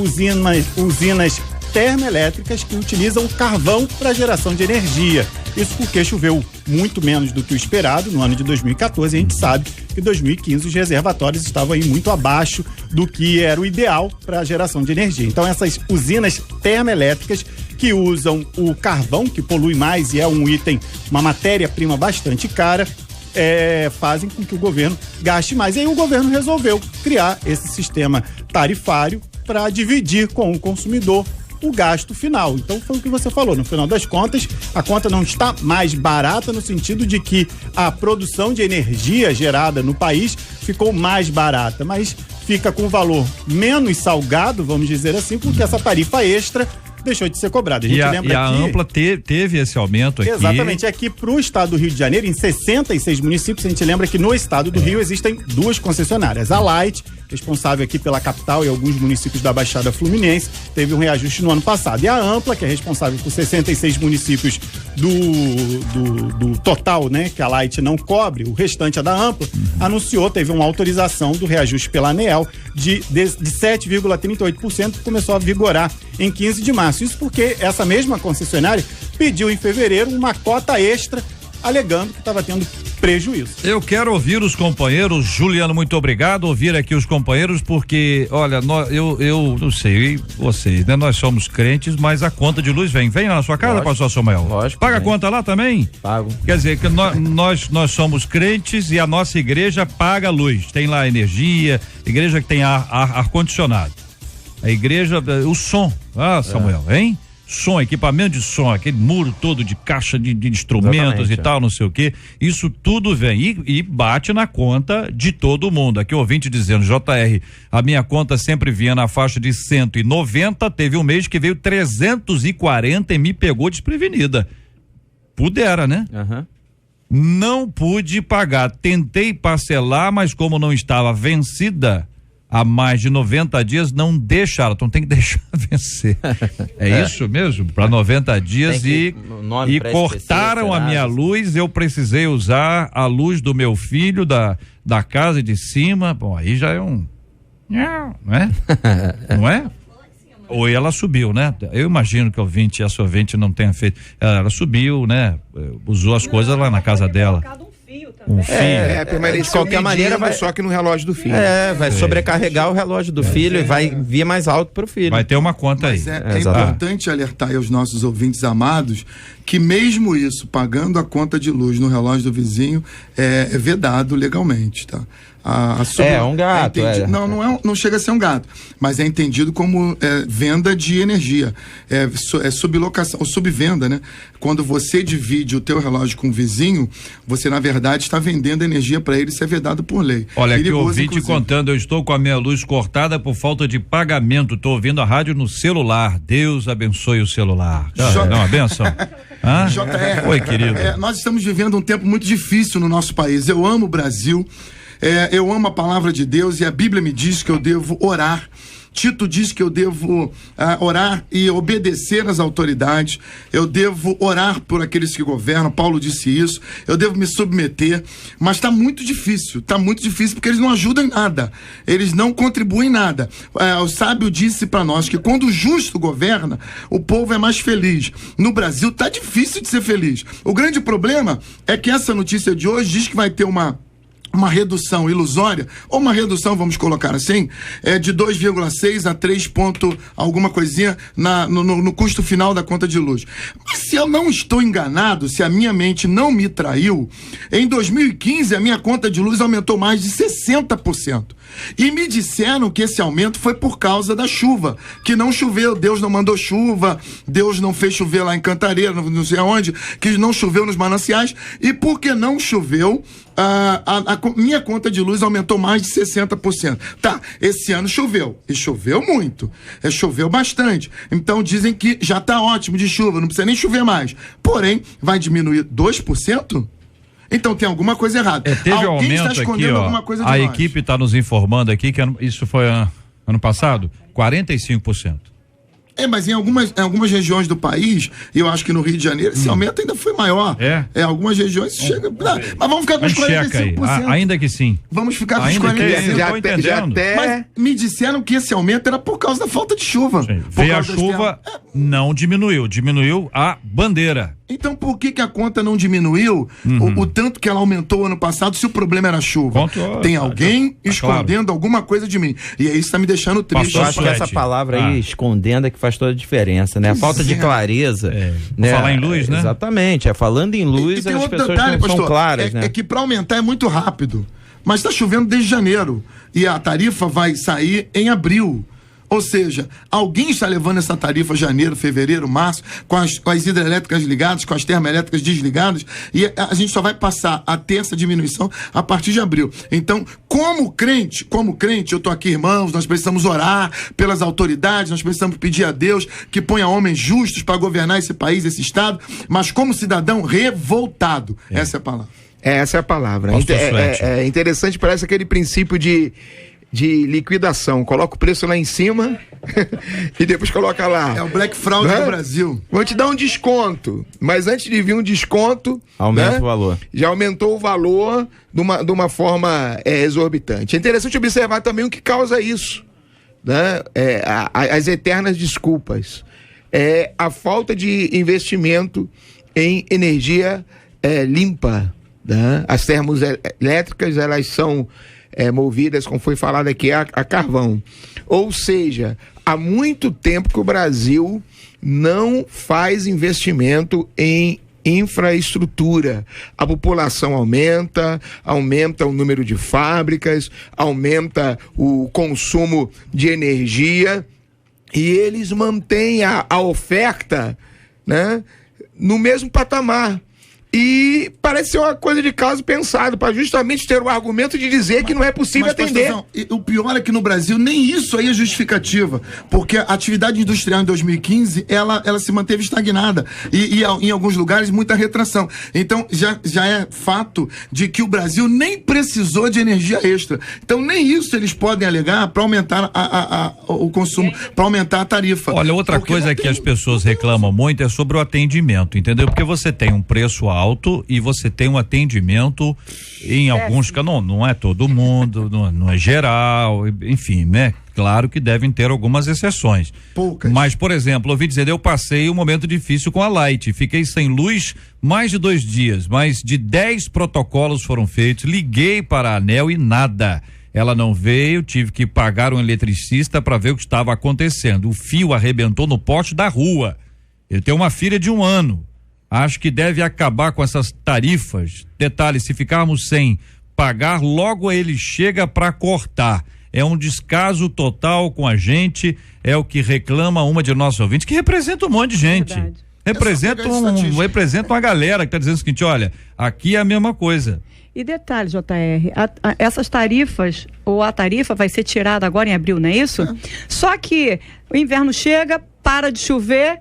usinas termoelétricas que utilizam carvão para geração de energia. Isso porque choveu muito menos do que o esperado no ano de 2014. A gente sabe que em 2015 os reservatórios estavam aí muito abaixo do que era o ideal para a geração de energia. Então essas usinas termoelétricas que usam o carvão, que polui mais e é um item, uma matéria-prima bastante cara, fazem com que o governo gaste mais. E aí o governo resolveu criar esse sistema tarifário para dividir com o consumidor o gasto final. Então foi o que você falou, no final das contas, a conta não está mais barata no sentido de que a produção de energia gerada no país ficou mais barata, mas fica com valor menos salgado, vamos dizer assim, porque essa tarifa extra deixou de ser cobrada. A gente lembra a Ampla teve esse aumento aqui. Exatamente, aqui para o estado do Rio de Janeiro, em 66 municípios, a gente lembra que no estado do Rio existem duas concessionárias. A Light, responsável aqui pela capital e alguns municípios da Baixada Fluminense, teve um reajuste no ano passado. E a Ampla, que é responsável por 66 municípios do total, né, que a Light não cobre, o restante é da Ampla, anunciou, teve uma autorização do reajuste pela ANEEL de 7,38%, que começou a vigorar em 15 de março. Isso porque essa mesma concessionária pediu em fevereiro uma cota extra, alegando que estava tendo prejuízo. Eu quero ouvir os companheiros, Juliano, muito obrigado, ouvir aqui os companheiros, porque, olha, eu não sei, vocês, né? Nós somos crentes, mas a conta de luz vem na sua casa, pastor Samuel? Lógico. Paga a conta lá também? Pago. Quer dizer, que nós somos crentes e a nossa igreja paga a luz, tem lá energia, igreja que tem ar-condicionado. A igreja, o som, Samuel, hein? Som, equipamento de som, aquele muro todo de caixa de instrumentos e tal, não sei o quê, isso tudo vem e bate na conta de todo mundo. Aqui o ouvinte dizendo, JR, a minha conta sempre vinha na faixa de 190, teve um mês que veio 340 e me pegou desprevenida. Pudera, né? Não pude pagar, tentei parcelar, mas como não estava vencida há mais de 90 dias, não deixaram, então tem que deixar vencer. É isso mesmo? Para 90 dias e cortaram a minha luz, eu precisei usar a luz do meu filho, da casa de cima. Bom, aí já é um... Não é? Não é? Ou ela subiu, né? Eu imagino que essa ouvinte não tenha feito. Ela subiu, né? Usou as coisas lá na casa dela. Um fio. Permanece de qualquer maneira, vai só que no relógio do filho. Vai sobrecarregar o relógio do filho e vai vir mais alto pro filho. Vai ter uma conta aí. É importante alertar aí aos nossos ouvintes amados que mesmo isso, pagando a conta de luz no relógio do vizinho, é vedado legalmente, tá? um gato. Não chega a ser um gato, mas é entendido como venda de energia, sublocação, ou subvenda, né? Quando você divide o teu relógio com o vizinho, você na verdade está vendendo energia para ele, isso é vedado por lei. Olha, aqui o Perigoso, ouvinte inclusive. contando, eu estou com a minha luz cortada por falta de pagamento, estou ouvindo a rádio no celular, Deus abençoe o celular. Não, uma benção. JR, Oi, querido. Nós estamos vivendo um tempo muito difícil no nosso país. Eu amo o Brasil, eu amo a palavra de Deus e a Bíblia me diz que eu devo orar. Tito diz que eu devo orar e obedecer às autoridades, eu devo orar por aqueles que governam, Paulo disse isso, eu devo me submeter, mas está muito difícil porque eles não ajudam em nada, eles não contribuem em nada. O sábio disse para nós que quando o justo governa, o povo é mais feliz. No Brasil está difícil de ser feliz. O grande problema é que essa notícia de hoje diz que vai ter uma redução ilusória, ou uma redução, vamos colocar assim, de 2,6 a 3 ponto alguma coisinha no custo final da conta de luz. Mas se eu não estou enganado, se a minha mente não me traiu, em 2015 a minha conta de luz aumentou mais de 60%. E me disseram que esse aumento foi por causa da chuva, que não choveu, Deus não mandou chuva, Deus não fez chover lá em Cantareira, não sei aonde, que não choveu nos mananciais, e porque não choveu, a minha conta de luz aumentou mais de 60%. Tá, esse ano choveu, e choveu muito, choveu bastante, então dizem que já tá ótimo de chuva, não precisa nem chover mais, porém, vai diminuir 2%? Então tem alguma coisa errada. Teve um aumento está escondendo aqui, alguma coisa de a nós. equipe está nos informando aqui que isso foi ano passado, 45%. Mas em algumas regiões do país, e eu acho que no Rio de Janeiro, esse aumento ainda foi maior. Algumas regiões chega. Mas vamos ficar com os 45%. Ainda que sim. Vamos ficar com os Ainda 45%. já até... Mas me disseram que esse aumento era por causa da falta de chuva. Veio a chuva, não diminuiu a bandeira. Então por que a conta não diminuiu o tanto que ela aumentou ano passado se o problema era chuva? Tem alguém escondendo alguma coisa de mim. E aí isso tá me deixando triste. Eu acho que essa palavra aí, escondendo, é que faz toda a diferença, né? A falta de clareza. Né? Falar em luz, né? Exatamente. Falando em luz, as pessoas detalhe, não são claras, né? É que para aumentar é muito rápido. Mas está chovendo desde janeiro. E a tarifa vai sair em abril. Ou seja, alguém está levando essa tarifa janeiro, fevereiro, março, com as hidrelétricas ligadas, com as termoelétricas desligadas, e a gente só vai passar a ter essa diminuição a partir de abril. Então, como crente, eu tô aqui, irmãos, nós precisamos orar pelas autoridades, nós precisamos pedir a Deus que ponha homens justos para governar esse país, esse estado, mas como cidadão revoltado. Essa é a palavra. Essa é a palavra. É interessante, parece aquele princípio de liquidação, coloca o preço lá em cima e depois coloca lá. É o Black Fraud do Brasil. Vou te dar um desconto, mas antes de vir um desconto, aumenta o valor. Já aumentou o valor de uma forma exorbitante. É interessante observar também o que causa isso, né? As eternas desculpas. A falta de investimento em energia limpa, né? As termoelétricas, elas são movidas, como foi falado aqui, a carvão. Ou seja, há muito tempo que o Brasil não faz investimento em infraestrutura. A população aumenta o número de fábricas, aumenta o consumo de energia e eles mantêm a oferta, né, no mesmo patamar. E parece ser uma coisa de caso pensado, para justamente ter o argumento de dizer que não é possível atender. Pastorzão, o pior é que no Brasil nem isso aí é justificativa, porque a atividade industrial em 2015, ela se manteve estagnada e em alguns lugares muita retração. Então já é fato de que o Brasil nem precisou de energia extra. Então nem isso eles podem alegar para aumentar o consumo, para aumentar a tarifa. Olha, outra coisa que as pessoas reclamam muito é sobre o atendimento, entendeu? Porque você tem um preço alto e você tem um atendimento em alguns casos, não é todo mundo, não é geral, enfim, né? Claro que devem ter algumas exceções. Poucas. Mas, por exemplo, ouvi dizer, eu passei um momento difícil com a Light, fiquei sem luz mais de 2 dias, mais de 10 protocolos foram feitos, liguei para a ANEEL e nada. Ela não veio, tive que pagar um eletricista para ver o que estava acontecendo. O fio arrebentou no poste da rua. Eu tenho uma filha de 1 ano. Acho que deve acabar com essas tarifas. Detalhe, se ficarmos sem pagar, logo ele chega para cortar. É um descaso total com a gente, é o que reclama uma de nossos ouvintes, que representa um monte de gente. Representa uma galera que está dizendo o seguinte: olha, aqui é a mesma coisa. E detalhe, JR, essas tarifas, ou a tarifa vai ser tirada agora em abril, não é isso? Só que o inverno chega, para de chover,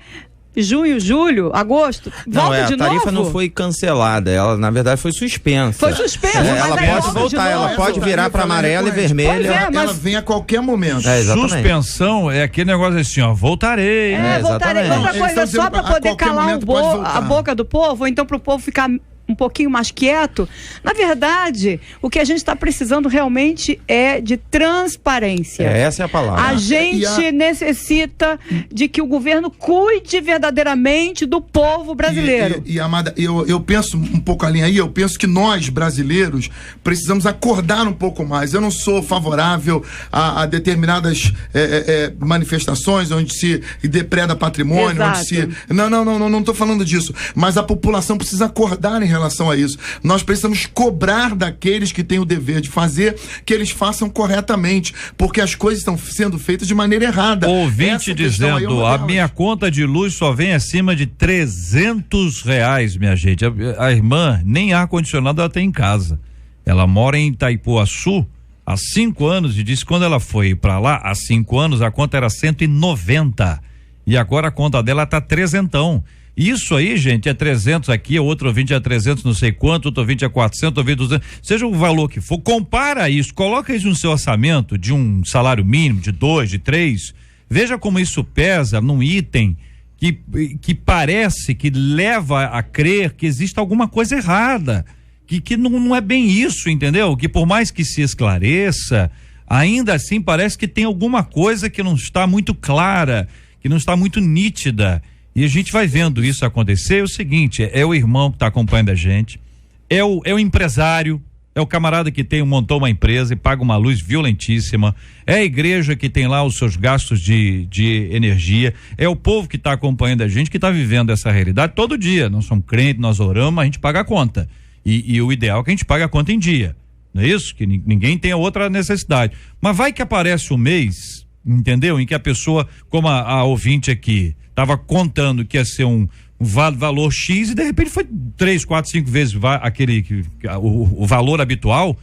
junho, julho, agosto, volta de novo. A tarifa não foi cancelada, ela na verdade foi suspensa. Foi suspensa, ela pode voltar, ela pode virar para amarela e vermelha. Ela vem a qualquer momento. Suspensão é aquele negócio assim, ó, voltarei. Voltarei. Outra coisa, só para poder calar a boca do povo, ou então para o povo ficar um pouquinho mais quieto. Na verdade, o que a gente está precisando realmente é de transparência. Essa é a palavra. A gente necessita de que o governo cuide verdadeiramente do povo brasileiro. Amada, eu penso um pouco além aí, eu penso que nós, brasileiros, precisamos acordar um pouco mais. Eu não sou favorável a determinadas manifestações onde se depreda patrimônio, onde se... Não estou falando disso. Mas a população precisa acordar em relação a isso. Nós precisamos cobrar daqueles que têm o dever de fazer, que eles façam corretamente, porque as coisas estão sendo feitas de maneira errada. Ouvinte dizendo, a minha conta de luz só vem acima de R$300, minha gente. A irmã nem ar-condicionado ela tem em casa. Ela mora em Itaipuaçu há 5 anos e disse que quando ela foi para lá, há 5 anos, a conta era 190 e agora a conta dela tá trezentão. Isso aí, gente, é 300 aqui, outro ouvinte é 300 não sei quanto, outro ouvinte é 400, outro ouvinte 200, seja o valor que for, compara isso, coloca isso no seu orçamento de um salário mínimo, de 2, de 3, veja como isso pesa num item que parece, que leva a crer que existe alguma coisa errada, que não é bem isso, entendeu? Que por mais que se esclareça, ainda assim parece que tem alguma coisa que não está muito clara, que não está muito nítida. E a gente vai vendo isso acontecer. É o seguinte, é o irmão que está acompanhando a gente, é o empresário, é o camarada que montou uma empresa e paga uma luz violentíssima, é a igreja que tem lá os seus gastos de energia, é o povo que está acompanhando a gente, que está vivendo essa realidade todo dia. Nós somos crentes, nós oramos, mas a gente paga a conta. E o ideal é que a gente pague a conta em dia. Não é isso? Que ninguém tenha outra necessidade. Mas vai que aparece um mês, entendeu? Em que a pessoa, como a ouvinte aqui, estava contando que ia ser um valor X e de repente foi 3, 4, 5 vezes o valor habitual.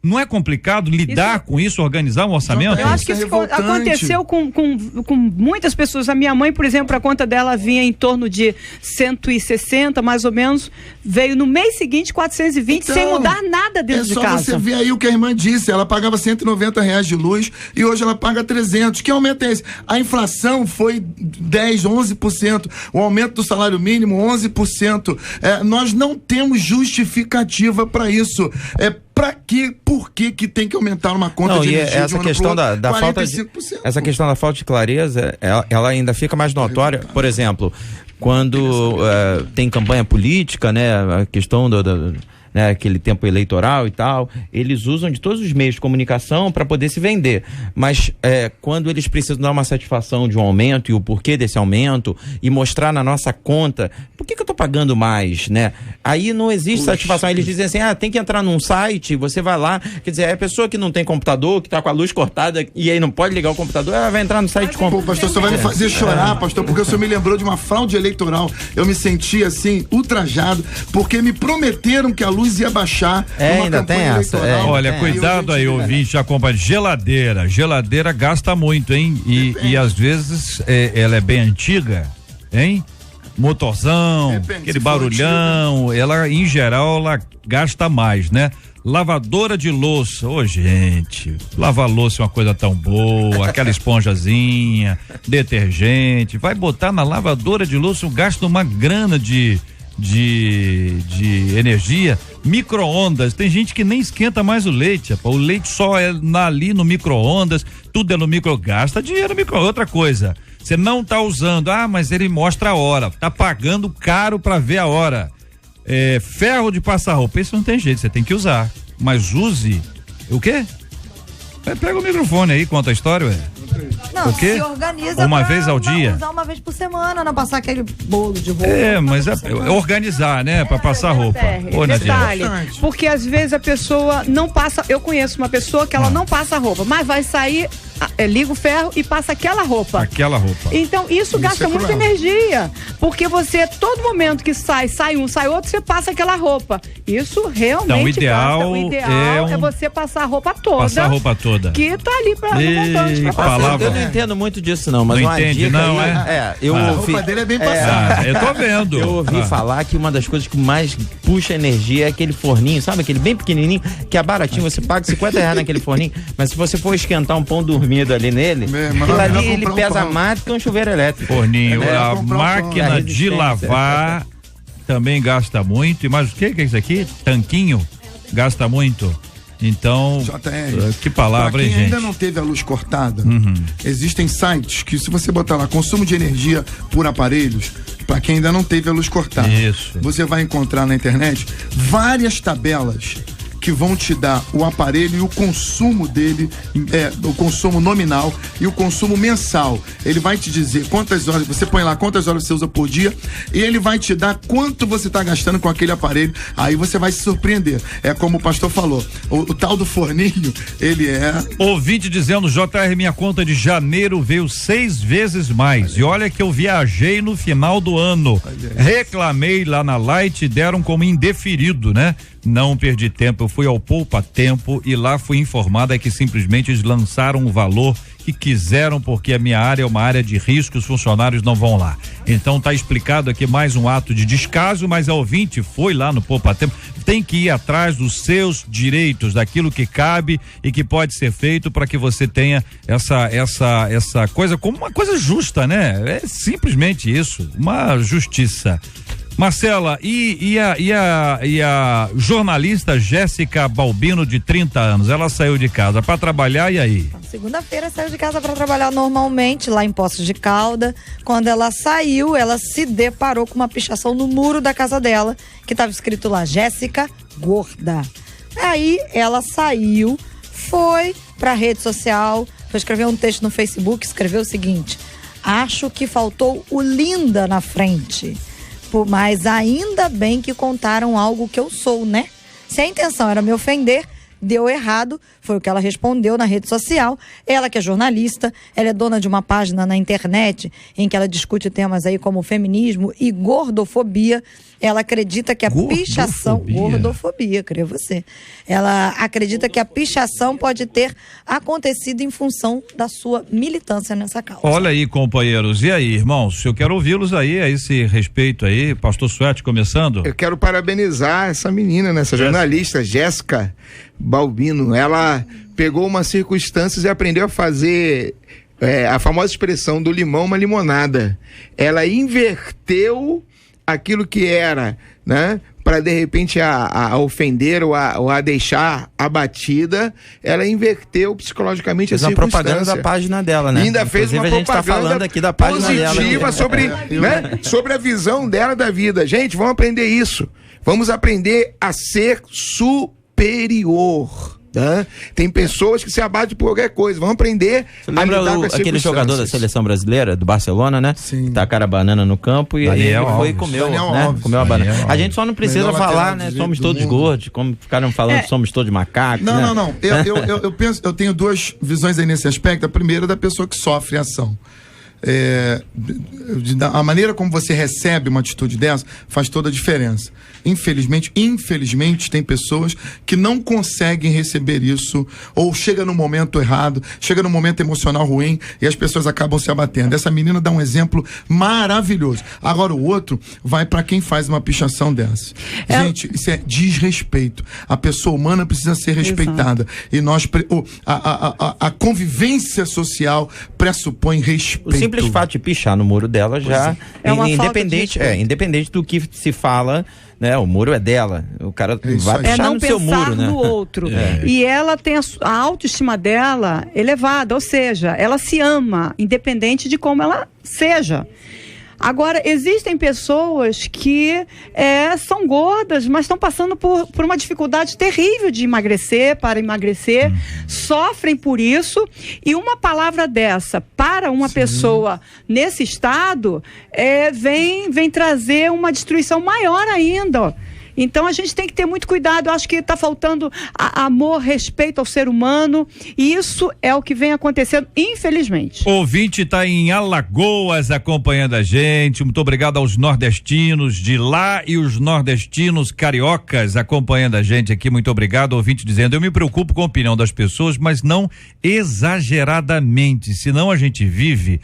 Não é complicado lidar com isso, organizar um orçamento? Eu acho que isso aconteceu com muitas pessoas. A minha mãe, por exemplo, a conta dela vinha em torno de 160, mais ou menos, veio no mês seguinte 420, sem mudar nada dentro de casa. É só você ver aí o que a irmã disse, ela pagava R$190 de luz e hoje ela paga 300. Que aumento é esse? A inflação foi 10, 11%, o aumento do salário mínimo 11%. Nós não temos justificativa para isso. Pra quê? Por que tem que aumentar uma conta de energia essa questão da falta de, essa questão da falta de clareza, ela ainda fica mais notória. Por exemplo, quando tem campanha política, né, a questão né, aquele tempo eleitoral e tal, eles usam de todos os meios de comunicação para poder se vender, mas quando eles precisam dar uma satisfação de um aumento e o porquê desse aumento e mostrar na nossa conta, por que eu tô pagando mais, né? Aí não existe satisfação, eles dizem assim, tem que entrar num site, você vai lá, quer dizer, a pessoa que não tem computador, que tá com a luz cortada e aí não pode ligar o computador, ela vai entrar no site de computador. Pô, pastor, você vai me fazer chorar, pastor, porque o senhor me lembrou de uma fraude eleitoral, eu me senti assim, ultrajado, porque me prometeram que a luz ia baixar. Ainda tem essa. Olha, cuidado aí, ouvinte, acompanha. Geladeira gasta muito, hein? E às vezes ela é bem antiga, hein? Motorzão, aquele barulhão, ela em geral ela gasta mais, né? Lavadora de louça, gente, lavar louça é uma coisa tão boa, aquela esponjazinha, detergente, vai botar na lavadora de louça, gasta uma grana de energia. Micro-ondas, tem gente que nem esquenta mais o leite, o leite só é ali no micro-ondas, tudo é no gasta dinheiro no micro. Outra coisa, você não tá usando, mas ele mostra a hora, tá pagando caro para ver a hora. Ferro de passar roupa, isso não tem jeito, você tem que usar, mas use o quê? Pega o microfone aí, conta a história, ué. Não, o quê? se organiza uma vez ao dia? Usar uma vez por semana, não passar aquele bolo de roupa. Mas organizar, né? Pra passar roupa. Detalhe, porque às vezes a pessoa não passa, eu conheço uma pessoa que ela não passa roupa, mas vai sair, liga o ferro e passa aquela roupa. Então isso gasta muita energia, porque você, todo momento que sai um, sai outro, você passa aquela roupa. Isso realmente então, o ideal é você passar a roupa toda. Passar a roupa toda. Que tá ali pra montante pra passar. Eu não entendo muito disso não, mas uma entende, dica não, eu ouvi, a roupa dele é bem passada. Eu tô vendo. Eu ouvi falar que uma das coisas que mais puxa energia é aquele forninho, sabe? Aquele bem pequenininho, que é baratinho, você paga R$50 naquele forninho, mas se você for esquentar um pão dormido ali nele, aquilo ali ele pesa mais do que um chuveiro elétrico. Forninho, a máquina de lavar também gasta muito. Mas o que é isso aqui? Tanquinho? Gasta muito. Então, JR, que palavra, hein, gente? Ainda não teve a luz cortada, existem sites que, se você botar lá consumo de energia por aparelhos, para quem ainda não teve a luz cortada, você vai encontrar na internet várias tabelas que vão te dar o aparelho e o consumo dele, o consumo nominal e o consumo mensal. Ele vai te dizer quantas horas, você põe lá quantas horas você usa por dia e ele vai te dar quanto você está gastando com aquele aparelho. Aí você vai se surpreender. É como o pastor falou, o tal do forninho, ele é... Ouvinte dizendo, JR, minha conta de janeiro veio 6 vezes mais. E olha que eu viajei no final do ano. Reclamei lá na Light e deram como indeferido, né? Não perdi tempo, eu fui ao Poupa Tempo e lá fui informada que simplesmente eles lançaram o valor que quiseram, porque a minha área é uma área de risco, os funcionários não vão lá. Então tá explicado aqui mais um ato de descaso, mas a ouvinte foi lá no Poupa Tempo, tem que ir atrás dos seus direitos, daquilo que cabe e que pode ser feito para que você tenha essa coisa como uma coisa justa, né? É simplesmente isso, uma justiça. Marcela, e a jornalista Jéssica Balbino, de 30 anos, ela saiu de casa para trabalhar, e aí? Segunda-feira saiu de casa para trabalhar normalmente lá em Poços de Calda. Quando ela saiu, ela se deparou com uma pichação no muro da casa dela, que estava escrito lá, Jéssica Gorda. Aí ela saiu, foi para a rede social, foi escrever um texto no Facebook, escreveu o seguinte: acho que faltou o linda na frente. Mas ainda bem que contaram algo que eu sou, né? Se a intenção era me ofender, deu errado, foi o que ela respondeu na rede social. Ela que é jornalista, ela é dona de uma página na internet em que ela discute temas aí como feminismo e gordofobia. Ela acredita que a pichação... Gordofobia, creio você. Ela acredita que a pichação pode ter acontecido em função da sua militância nessa causa. Olha aí, companheiros. E aí, irmãos? Eu quero ouvi-los aí, a esse respeito aí. Pastor Suete, começando. Eu quero parabenizar essa menina, né? Essa jornalista, Jéssica Balbino. Ela pegou umas circunstâncias e aprendeu a fazer... a famosa expressão do limão uma limonada. Ela inverteu aquilo que era, né, para de repente a ofender ou a deixar abatida, ela inverteu psicologicamente a circunstância. Fez uma propaganda da página dela, né? Ainda fez uma propaganda, a gente tá falando aqui da página positiva dela. sobre a visão dela da vida. Gente, vamos aprender isso. Vamos aprender a ser superior. Tá? Tem pessoas que se abatem por qualquer coisa. Vamos aprender a lidar com as aquele jogador da seleção brasileira, do Barcelona, né? Sim. Tacaram a banana no campo e Daniel ele foi e Alves. comeu, Daniel né? Alves. Comeu a banana. Daniel A gente só não precisa Melhor falar, lateral né? direito Somos do todos mundo. gordos, como ficaram falando, somos todos macacos. Não, né? não. Eu penso, eu tenho duas visões aí nesse aspecto. A primeira é da pessoa que sofre a ação. A maneira como você recebe uma atitude dessa faz toda a diferença. Infelizmente tem pessoas que não conseguem receber isso, ou chega no momento errado, chega no momento emocional ruim e as pessoas acabam se abatendo. Essa menina dá um exemplo maravilhoso. Agora o outro vai para quem faz uma pichação dessa. Gente, isso é desrespeito. A pessoa humana precisa ser respeitada. E nós a convivência social pressupõe respeito. O simples fato de pichar no muro dela já é uma independente, falta de independente do que se fala, né? O muro é dela. O cara vai pichar não no seu muro, né? no outro. E ela tem a autoestima dela elevada, ou seja, ela se ama, independente de como ela seja. Agora, existem pessoas que são gordas, mas estão passando por uma dificuldade terrível de para emagrecer, sofrem por isso, e uma palavra dessa para uma pessoa nesse estado vem trazer uma destruição maior ainda. Então a gente tem que ter muito cuidado. Eu acho que está faltando amor, respeito ao ser humano, e isso é o que vem acontecendo, infelizmente. O ouvinte está em Alagoas acompanhando a gente. Muito obrigado aos nordestinos de lá e os nordestinos cariocas acompanhando a gente aqui. Muito obrigado. O ouvinte dizendo: eu me preocupo com a opinião das pessoas, mas não exageradamente, senão a gente vive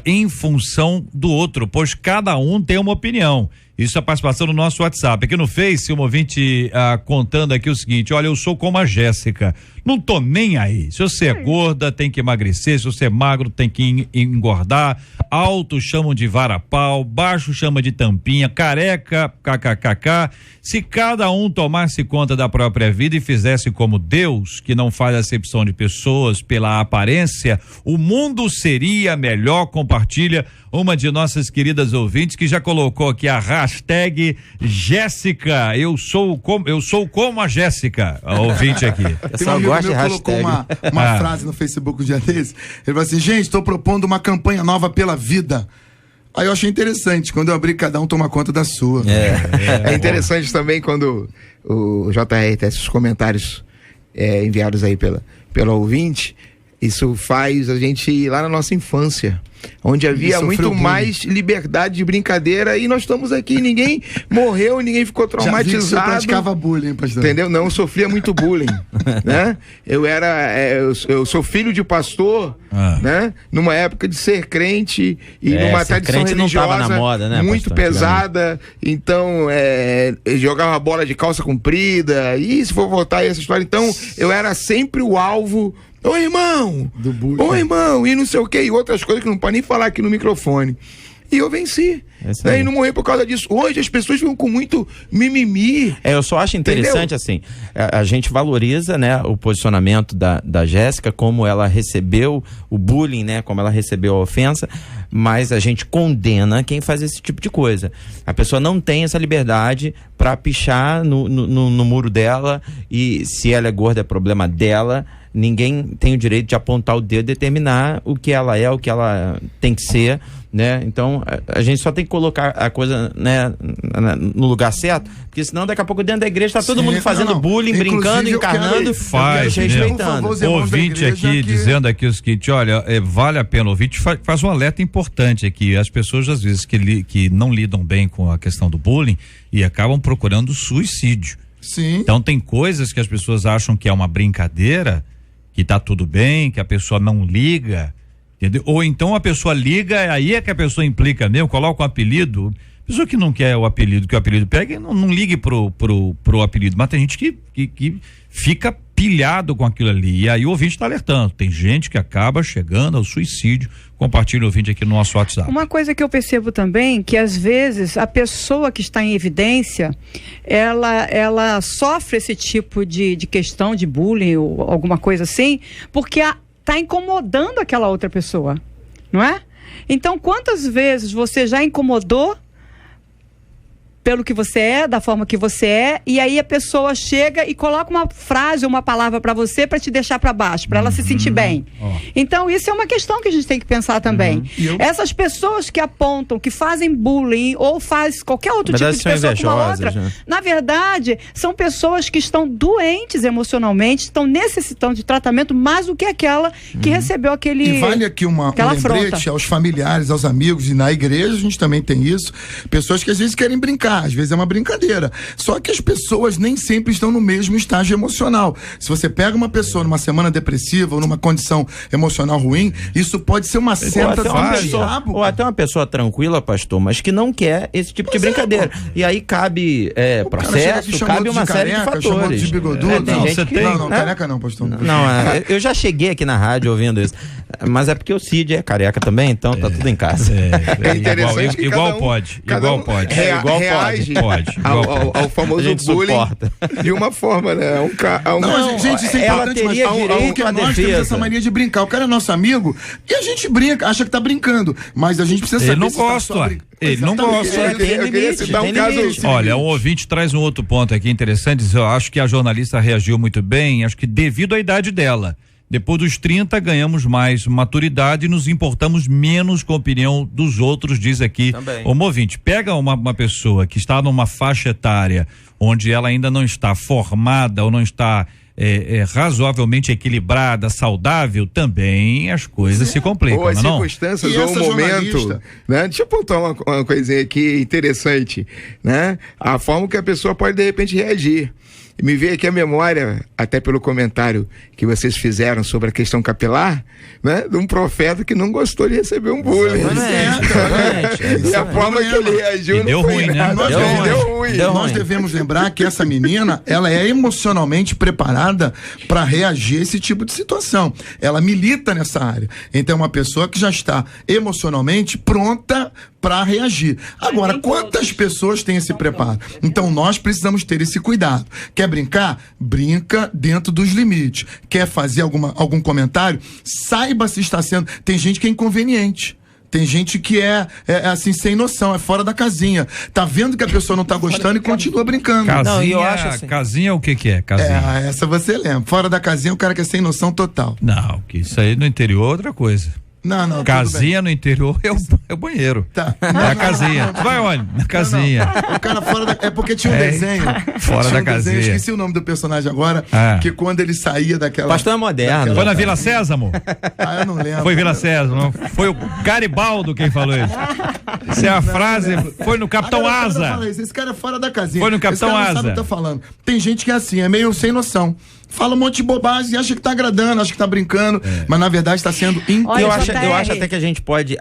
em função do outro, pois cada um tem uma opinião. Isso é a participação no nosso WhatsApp. Aqui no Face, um ouvinte contando aqui o seguinte: olha, eu sou como a Jéssica, não tô nem aí. Se você é gorda, tem que emagrecer. Se você é magro, tem que engordar. Alto chamam de varapau, baixo chama de tampinha, careca, kkkk. Se cada um tomasse conta da própria vida e fizesse como Deus, que não faz acepção de pessoas pela aparência, o mundo seria melhor. Compartilha uma de nossas queridas ouvintes, que já colocou aqui a hashtag Jéssica. Eu sou como a Jéssica, a ouvinte aqui. Tem um amigo meu que colocou uma frase no Facebook um dia desse. Ele falou assim: gente, estou propondo uma campanha nova pela vida. Aí eu achei interessante, quando eu abri, cada um toma conta da sua. É interessante também quando o JR tem esses comentários enviados aí pela ouvinte. Isso faz a gente ir lá na nossa infância, onde havia muito mais liberdade de brincadeira, e nós estamos aqui, ninguém morreu, ninguém ficou traumatizado. Já vi que você praticava bullying, pastor. Entendeu? Não, eu sofria muito bullying, né? Eu sou filho de pastor, né? Numa época de ser crente e numa tradição religiosa não tava na moda, né, muito pesada. Então, eu jogava bola de calça comprida, e se for voltar aí essa história, então eu era sempre o alvo. Ô irmão, e não sei o que, e outras coisas que não pode nem falar aqui no microfone. E eu venci. E não morri por causa disso. Hoje as pessoas ficam com muito mimimi. Eu só acho interessante, assim, a gente valoriza, né, o posicionamento da Jéssica, como ela recebeu o bullying, né, como ela recebeu a ofensa, mas a gente condena quem faz esse tipo de coisa. A pessoa não tem essa liberdade para pichar no muro dela, e se ela é gorda é problema dela. Ninguém tem o direito de apontar o dedo e determinar o que ela é, o que ela tem que ser, né? Então, a gente só tem que colocar a coisa, né, no lugar certo, porque senão daqui a pouco dentro da igreja está todo mundo fazendo bullying, brincando, encarnando, respeitando. O ouvinte aqui dizendo aqui o seguinte: olha, vale a pena. O ouvinte faz um alerta importante aqui. As pessoas, às vezes, que não lidam bem com a questão do bullying e acabam procurando suicídio. Sim. Então, tem coisas que as pessoas acham que é uma brincadeira, que tá tudo bem, que a pessoa não liga, entendeu? Ou então a pessoa liga, aí é que a pessoa implica mesmo, coloca um apelido. Pessoa que não quer o apelido, que o apelido pega, não ligue pro apelido. Mas tem gente que fica pilhado com aquilo ali. E aí o ouvinte está alertando. Tem gente que acaba chegando ao suicídio. Compartilha o ouvinte aqui no nosso WhatsApp. Uma coisa que eu percebo também, que às vezes a pessoa que está em evidência, ela sofre esse tipo de questão de bullying ou alguma coisa assim, porque está incomodando aquela outra pessoa, não é? Então, quantas vezes você já incomodou pelo que você é, da forma que você é, e aí a pessoa chega e coloca uma frase, uma palavra para você para te deixar para baixo, para ela se sentir bem. Então isso é uma questão que a gente tem que pensar também. Essas pessoas que apontam, que fazem bullying ou faz qualquer outro tipo de pessoa com uma outra, na verdade, são pessoas que estão doentes emocionalmente, estão necessitando de tratamento mais do que aquela que recebeu aquele. E vale aqui um lembrete aos familiares, aos amigos, e na igreja a gente também tem isso, pessoas que às vezes querem brincar, às vezes é uma brincadeira. Só que as pessoas nem sempre estão no mesmo estágio emocional. Se você pega uma pessoa numa semana depressiva ou numa condição emocional ruim, isso pode ser uma seta de diabo. Ou até uma pessoa tranquila, pastor, mas que não quer esse tipo de brincadeira. E aí cabe processo, cabe uma série de fatores. De bigodudo. Não, careca não, pastor. Eu já cheguei aqui na rádio ouvindo isso. Mas é porque o Cid é careca também, então tá tudo em casa. É interessante. Igual pode. reage Pode. ao famoso bullying de uma forma, né? Não, gente, isso é ela importante, teria direito à nós temos defesa. essa mania de brincar. O cara é nosso amigo e a gente brinca, acha que tá brincando, mas a gente precisa saber Ele não se tá gosta, só ué. brincando. Ele não Exatamente. gosta. Eu queria citar um caso. Olha, um ouvinte traz um outro ponto aqui interessante. Eu acho que a jornalista reagiu muito bem, acho que devido à idade dela. Depois dos 30, ganhamos mais maturidade e nos importamos menos com a opinião dos outros, diz aqui o ouvinte. Pega uma pessoa que está numa faixa etária onde ela ainda não está formada ou não está razoavelmente equilibrada, saudável, também as coisas se complicam, ou as não? circunstâncias, E ou essa o momento, jornalista? né? Deixa eu pontuar uma coisinha aqui interessante, né? A forma que a pessoa pode de repente reagir. E me veio aqui a memória, até pelo comentário que vocês fizeram sobre a questão capilar, né? De um profeta que não gostou de receber um bullying. E a forma que ele reagiu deu não foi ruim, né? nada. Deu ruim. Nós devemos lembrar que essa menina, ela é emocionalmente preparada para reagir a esse tipo de situação. Ela milita nessa área. Então é uma pessoa que já está emocionalmente pronta para reagir. Agora, quantas pessoas têm esse preparo? Então nós precisamos ter esse cuidado. Quer brincar? Brinca dentro dos limites. Quer fazer algum comentário? Saiba se está sendo... Tem gente que é inconveniente. Tem gente que é assim, sem noção, é fora da casinha. Tá vendo que a pessoa não tá gostando e continua brincando. Casinha, Não, e eu acho assim. Casinha o que é? Casinha. Essa você lembra. Fora da casinha, o cara que é sem noção total. Não, que isso aí no interior é outra coisa. Não, Casinha no interior é o banheiro. Tá. É a casinha. Tu vai onde? Na casinha. O cara fora da... É porque tinha um desenho. Fora da desenho, casinha. esqueci o nome do personagem agora. Que quando ele saía daquela... Pastor é moderno. Foi na Vila Sésamo? Eu não lembro. Foi Vila Sésamo. Foi o Garibaldo quem falou isso. Essa é a frase. Foi no Capitão Agora, Asa. fala isso, esse cara é fora da casinha. Foi no Capitão esse cara não Asa. sabe o que tá falando. Tem gente que é assim, é meio sem noção. Fala um monte de bobagem e acha que tá agradando, acha que tá brincando, mas na verdade está sendo Olha, Eu JR. acho até que a gente pode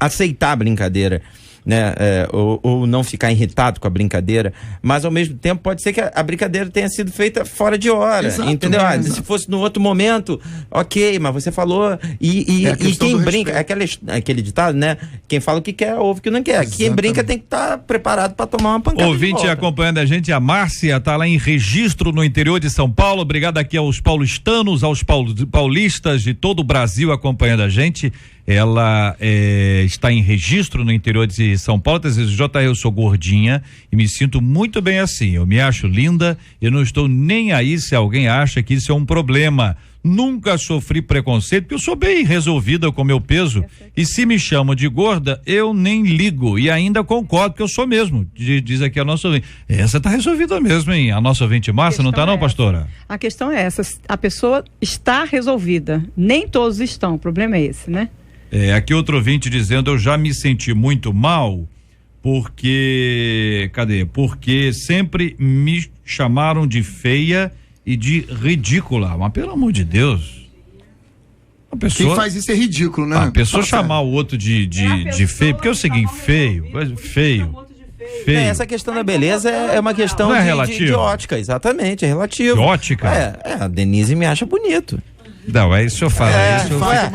aceitar a brincadeira, né? Ou não ficar irritado com a brincadeira, mas ao mesmo tempo pode ser que a brincadeira tenha sido feita fora de hora, Exato, entendeu? Se fosse no outro momento, ok, mas você falou e quem brinca, aquele ditado, né? Quem fala o que quer, ouve o que não quer. Exatamente. Quem brinca tem que estar preparado para tomar uma pancada. Ouvinte acompanhando a gente, a Márcia tá lá em Registro, no interior de São Paulo. Obrigado aqui aos paulistanos, aos paulistas de todo o Brasil acompanhando a gente. Ela está em Registro, no interior de São Paulo. Às vezes, eu sou gordinha e me sinto muito bem assim. Eu me acho linda e não estou nem aí se alguém acha que isso é um problema. Nunca sofri preconceito, porque eu sou bem resolvida com meu peso. E se me chamam de gorda, eu nem ligo. E ainda concordo que eu sou mesmo. Diz aqui a nossa ouvinte. Essa tá resolvida mesmo, hein? A nossa ouvinte Márcia, não tá não, pastora? A questão é essa. A pessoa está resolvida. Nem todos estão. O problema é esse, né? Aqui outro ouvinte dizendo, eu já me senti muito mal porque sempre me chamaram de feia e de ridícula. Mas pelo amor de Deus. Quem faz isso é ridículo, né? A pessoa chamar o outro de feio, porque é o seguinte, feio. Essa questão da beleza é uma questão Não é de ótica, exatamente, é relativo. De ótica? A Denise me acha bonito. Não, é isso que eu falo.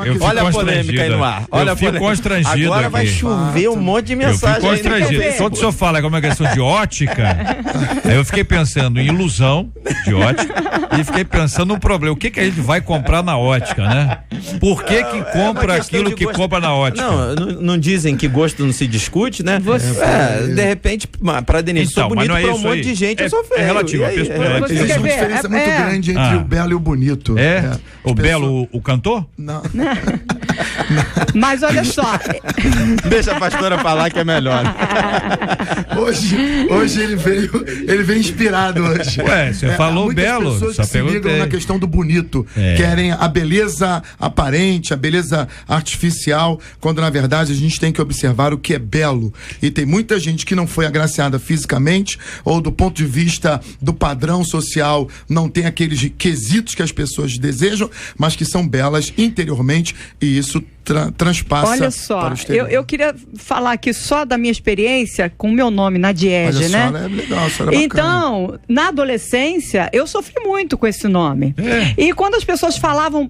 Eu fico olha a polêmica aí no ar. Olha eu fico constrangido. Agora vai chover um monte de mensagem. Eu fico constrangido. Quando o senhor fala como é questão de ótica, aí eu fiquei pensando em ilusão de ótica e fiquei pensando no problema. O que a gente vai comprar na ótica, né? Por que compra aquilo que compra na ótica? Não dizem que gosto não se discute, né? De repente, pra Denise, então, sou bonito, mas pra um monte de gente, eu sou feio. É relativo. Existe uma diferença muito grande entre o belo e o bonito. O Belo, o cantor? Não. Mas olha só. Deixa a pastora falar que é melhor. Hoje ele veio inspirado hoje. Ué, você falou belo. Pessoas que se ligam na questão do bonito. Querem a beleza aparente, a beleza artificial, quando na verdade a gente tem que observar o que é belo. E tem muita gente que não foi agraciada fisicamente ou do ponto de vista do padrão social, não tem aqueles quesitos que as pessoas desejam, mas que são belas interiormente e isso transpassa. Olha só, para o exterior. eu queria falar aqui só da minha experiência com o meu nome, Nadiege, né? Olha só, é legal, a senhora é então, na adolescência, eu sofri muito com esse nome. E quando as pessoas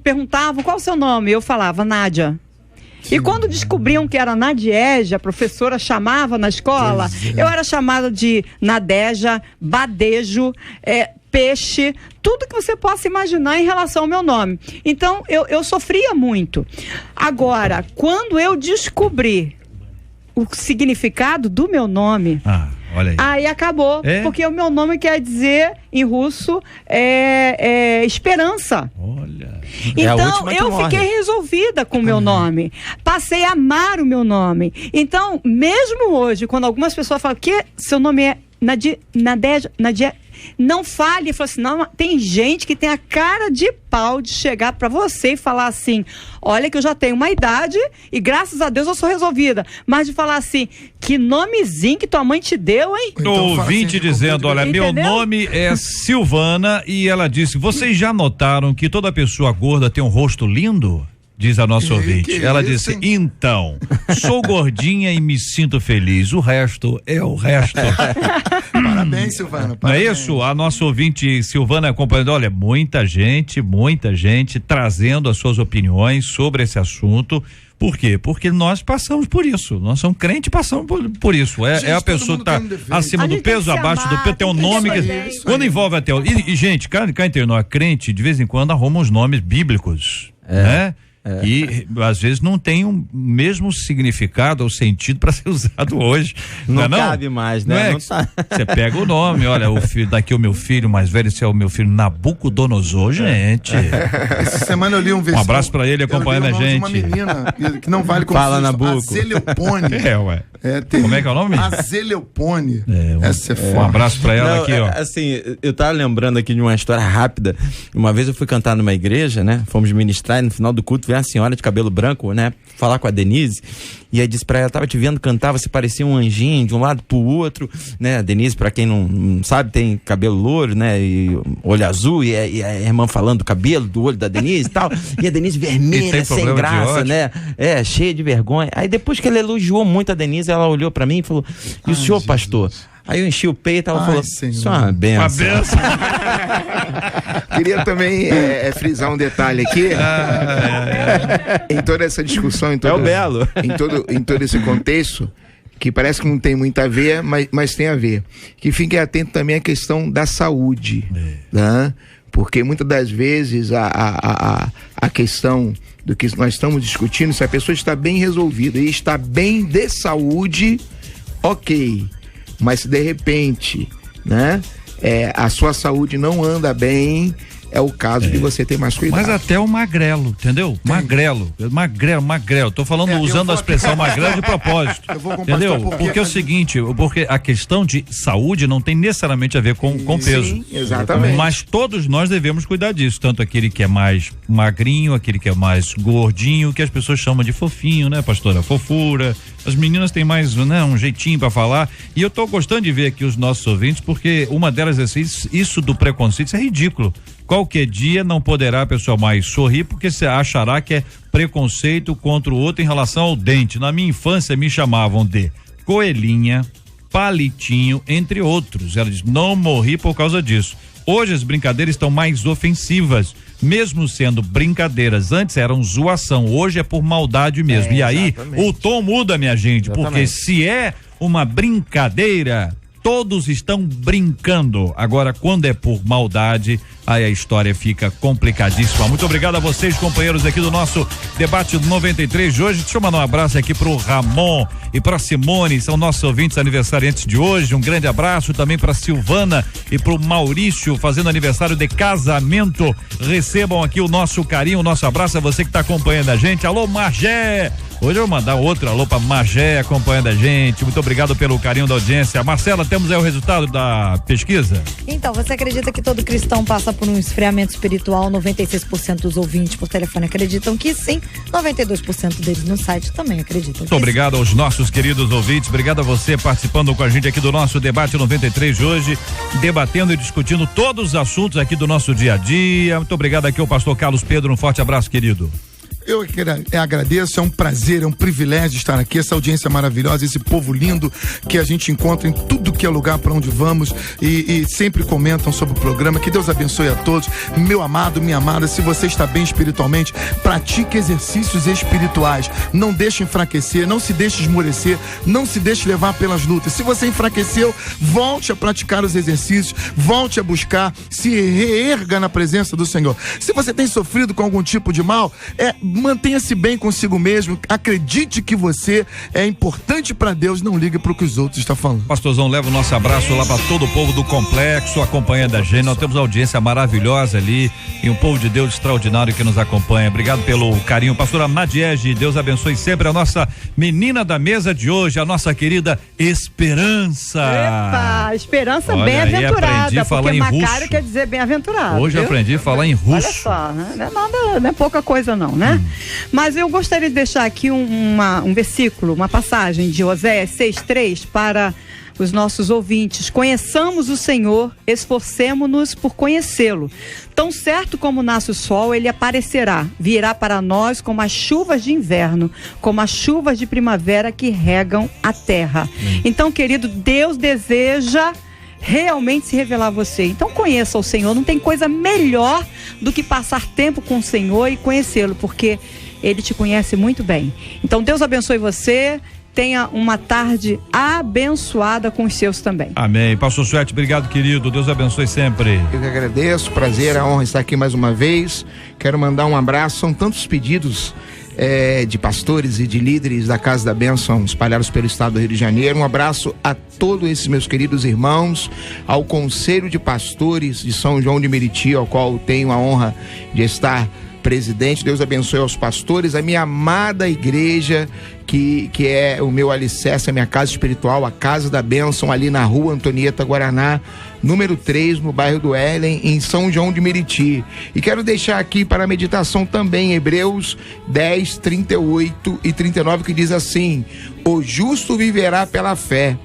perguntavam qual é o seu nome, eu falava Nádia. E quando descobriam que era Nadieja, a professora chamava na escola, eu era chamada de Nadeja, Badejo, Peixe, tudo que você possa imaginar em relação ao meu nome. Então, eu sofria muito. Agora, quando eu descobri o significado do meu nome, olha aí acabou, porque o meu nome quer dizer, em russo, esperança. Olha. Então, eu fiquei resolvida com o meu nome. Passei a amar o meu nome. Então, mesmo hoje, quando algumas pessoas falam que seu nome é Nadeja, não fale, fala assim, não, tem gente que tem a cara de pau de chegar pra você e falar assim, olha que eu já tenho uma idade e graças a Deus eu sou resolvida, mas de falar assim, que nomezinho que tua mãe te deu, hein? Então, ouvinte assim, dizendo, olha, meu nome é Silvana e ela disse, vocês já notaram que toda pessoa gorda tem um rosto lindo? Diz a nossa ouvinte. Ela disse, então, sou gordinha e me sinto feliz. O resto é o resto. Parabéns, Silvana. Não é isso? A nossa ouvinte Silvana acompanhando, olha, muita gente trazendo as suas opiniões sobre esse assunto. Por quê? Porque nós passamos por isso. Nós somos crentes e passamos por isso. É a pessoa que está acima do peso, abaixo do peso, tem um nome que. Quando envolve até. E gente, cá entre nós, crente, de vez em quando arruma uns nomes bíblicos. Né? E às vezes não tem o mesmo significado ou sentido para ser usado hoje. Não cabe mais, né? Você pega o nome, olha, daqui o meu filho mais velho, esse é o meu filho Nabucodonosor, gente. Essa semana eu li um versículo. Um abraço para ele acompanhando a gente. Uma menina que não vale como fala Nabuco. Azeleupone. Como é que é o nome? Azeleupone. Essa é foda. Um abraço para ela aqui, ó. Assim, eu tava lembrando aqui de uma história rápida. Uma vez eu fui cantar numa igreja, né? Fomos ministrar e no final do culto veio a senhora de cabelo branco, né? Falar com a Denise. E aí disse pra ela, tava te vendo cantar, você parecia um anjinho de um lado pro outro, né? A Denise, pra quem não sabe, tem cabelo louro, né? E olho azul, e a irmã falando do cabelo, do olho da Denise e tal. E a Denise vermelha, sem graça, né? Cheia de vergonha. Aí depois que ele elogiou muito a Denise, ela olhou pra mim e falou, e o senhor, pastor? Aí eu enchi o peito, ela falou, isso é uma benção. Uma benção. Queria também frisar um detalhe aqui. Em toda essa discussão, em todo esse contexto, que parece que não tem muito a ver, mas tem a ver. Que fiquem atentos também à questão da saúde. Né? Porque muitas das vezes a questão do que nós estamos discutindo, se a pessoa está bem resolvida e está bem de saúde, ok. Mas se de repente, né, a sua saúde não anda bem, é o caso de você ter mais cuidado. Mas até o magrelo, entendeu? Magrelo. Tô falando, usando a expressão magrelo de propósito. Entendeu? Porque é o seguinte, porque a questão de saúde não tem necessariamente a ver com peso. Sim, exatamente. Mas todos nós devemos cuidar disso, tanto aquele que é mais magrinho, aquele que é mais gordinho, que as pessoas chamam de fofinho, né, pastora? Fofura. As meninas têm mais, né, um jeitinho pra falar. E eu tô gostando de ver aqui os nossos ouvintes, porque uma delas é assim, isso do preconceito, isso é ridículo. Qualquer dia não poderá a pessoa mais sorrir porque você achará que é preconceito contra o outro em relação ao dente. Na minha infância me chamavam de coelhinha, palitinho, entre outros. Ela diz, não morri por causa disso. Hoje as brincadeiras estão mais ofensivas, mesmo sendo brincadeiras. Antes eram zoação, hoje é por maldade mesmo. E aí o tom muda, minha gente, porque se é uma brincadeira, todos estão brincando. Agora, quando é por maldade, aí a história fica complicadíssima. Muito obrigado a vocês, companheiros aqui do nosso debate 93 de hoje. Deixa eu mandar um abraço aqui pro Ramon e pra Simone, são nossos ouvintes aniversariantes de hoje. Um grande abraço também pra Silvana e pro Maurício, fazendo aniversário de casamento. Recebam aqui o nosso carinho, o nosso abraço a você que tá acompanhando a gente. Alô, Magé! Hoje eu vou mandar outro alô pra Magé acompanhando a gente. Muito obrigado pelo carinho da audiência. Marcela, temos aí o resultado da pesquisa? Então, você acredita que todo cristão passa por um esfriamento espiritual? 96% dos ouvintes por telefone acreditam que sim. 92% deles no site também acreditam. Muito obrigado aos nossos queridos ouvintes. Obrigado a você participando com a gente aqui do nosso debate 93 de hoje, debatendo e discutindo todos os assuntos aqui do nosso dia a dia. Muito obrigado aqui ao pastor Carlos Pedro. Um forte abraço, querido. Eu agradeço, é um prazer, é um privilégio estar aqui, essa audiência maravilhosa, esse povo lindo que a gente encontra em tudo que é lugar para onde vamos e sempre comentam sobre o programa. Que Deus abençoe a todos. Meu amado, minha amada, se você está bem espiritualmente, pratique exercícios espirituais. Não deixe enfraquecer, não se deixe esmorecer, não se deixe levar pelas lutas. Se você enfraqueceu, volte a praticar os exercícios, volte a buscar, se reerga na presença do Senhor. Se você tem sofrido com algum tipo de mal, mantenha-se bem consigo mesmo, acredite que você é importante para Deus, não ligue para o que os outros estão falando. Pastorzão, leva o nosso abraço lá para todo o povo do complexo acompanhando a gente. Nós temos uma audiência maravilhosa ali e um povo de Deus extraordinário que nos acompanha. Obrigado pelo carinho. Pastora Nadiege, Deus abençoe sempre a nossa menina da mesa de hoje, a nossa querida Esperança. Epa, Esperança bem-aventurada, porque Macário quer dizer bem-aventurado. Hoje eu aprendi a falar em russo. Olha só, né? Não é pouca coisa não, né? Mas eu gostaria de deixar aqui um versículo, uma passagem de Oséias 6:3 para os nossos ouvintes. Conheçamos o Senhor, esforcemo-nos por conhecê-lo. Tão certo como nasce o sol, ele aparecerá, virá para nós como as chuvas de inverno, como as chuvas de primavera que regam a terra. Então, querido, Deus deseja realmente se revelar a você. Então conheça o Senhor. Não tem coisa melhor do que passar tempo com o Senhor e conhecê-lo, porque Ele te conhece muito bem. Então Deus abençoe você. Tenha uma tarde abençoada com os seus também. Amém. Pastor Suete, obrigado, querido. Deus abençoe sempre. Eu que agradeço, prazer, a honra estar aqui mais uma vez. Quero mandar um abraço. São tantos pedidos de pastores e de líderes da Casa da Bênção espalhados pelo estado do Rio de Janeiro. Um abraço a todos esses meus queridos irmãos, ao Conselho de Pastores de São João de Meriti, ao qual tenho a honra de estar presidente. Deus abençoe aos pastores, a minha amada igreja, que é o meu alicerce, a minha casa espiritual, a Casa da Bênção, ali na rua Antonieta Guaraná, número 3, no bairro do Élen, em São João de Meriti. E quero deixar aqui para a meditação também Hebreus 10, 38 e 39, que diz assim: o justo viverá pela fé,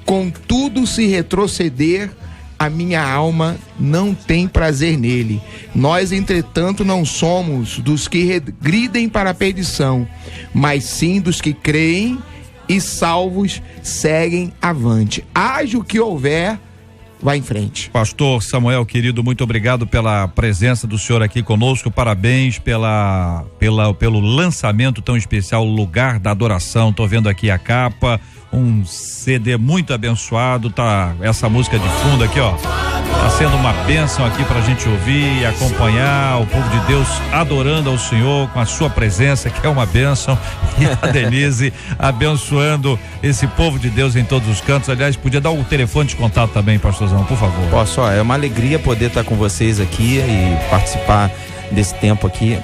contudo se retroceder, a minha alma não tem prazer nele. Nós, entretanto, não somos dos que regridem para a perdição, mas sim dos que creem e salvos seguem avante. Haja o que houver, vai em frente. Pastor Samuel, querido, muito obrigado pela presença do senhor aqui conosco. Parabéns pelo lançamento tão especial, Lugar da Adoração. Tô vendo aqui a capa, um CD muito abençoado, tá essa música de fundo aqui, ó. Tá sendo uma bênção aqui pra gente ouvir e acompanhar o povo de Deus adorando ao Senhor com a sua presença, que é uma bênção, e a Denise abençoando esse povo de Deus em todos os cantos. Aliás, podia dar o telefone de contato também, pastorzão, por favor. Posso, é uma alegria poder estar com vocês aqui e participar desse tempo aqui.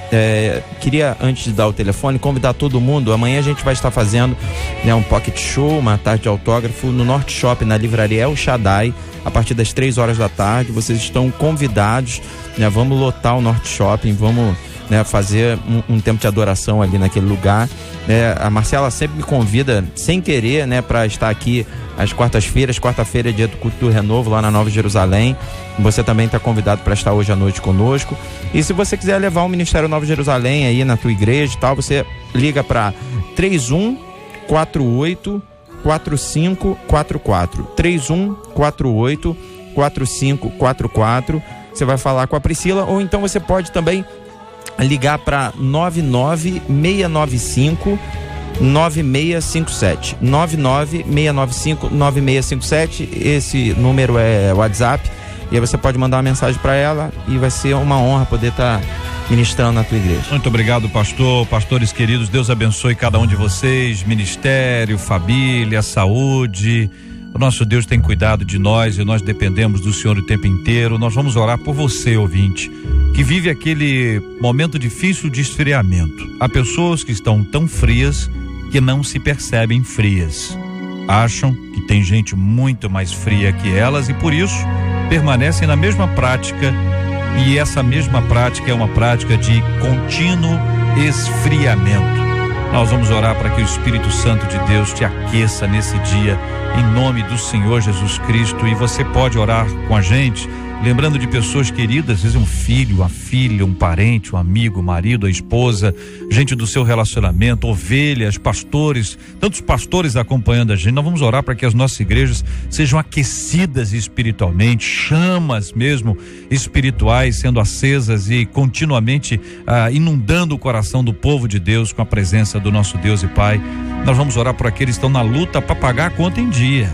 Queria, antes de dar o telefone, convidar todo mundo. Amanhã a gente vai estar fazendo um pocket show, uma tarde de autógrafo no Norte Shopping, na livraria El Shaddai, a partir das 3 horas da tarde. Vocês estão convidados, vamos lotar o Norte Shopping, vamos fazer um tempo de adoração ali naquele lugar. A Marcela sempre me convida, sem querer, para estar aqui às quartas-feiras. Quarta-feira é dia do culto do Renovo, lá na Nova Jerusalém. Você também está convidado para estar hoje à noite conosco. E se você quiser levar o Ministério Nova Jerusalém aí na tua igreja e tal, você liga para 3148 4544. 3148 4544. Você vai falar com a Priscila, ou então você pode também ligar para 99695 9657. 99695 9657. Esse número é WhatsApp, e aí você pode mandar uma mensagem para ela e vai ser uma honra poder estar ministrando na tua igreja. Muito obrigado, pastor, pastores queridos. Deus abençoe cada um de vocês, ministério, família, saúde. O nosso Deus tem cuidado de nós e nós dependemos do Senhor o tempo inteiro. Nós vamos orar por você, ouvinte, que vive aquele momento difícil de esfriamento. Há pessoas que estão tão frias que não se percebem frias. Acham que tem gente muito mais fria que elas e por isso permanecem na mesma prática, e essa mesma prática é uma prática de contínuo esfriamento. Nós vamos orar para que o Espírito Santo de Deus te aqueça nesse dia, em nome do Senhor Jesus Cristo. E você pode orar com a gente lembrando de pessoas queridas, às vezes um filho, uma filha, um parente, um amigo, um marido, a esposa, gente do seu relacionamento, ovelhas, pastores, tantos pastores acompanhando a gente. Nós vamos orar para que as nossas igrejas sejam aquecidas espiritualmente, chamas mesmo espirituais sendo acesas e continuamente inundando o coração do povo de Deus com a presença do nosso Deus e Pai. Nós vamos orar por aqueles que estão na luta para pagar a conta em dia.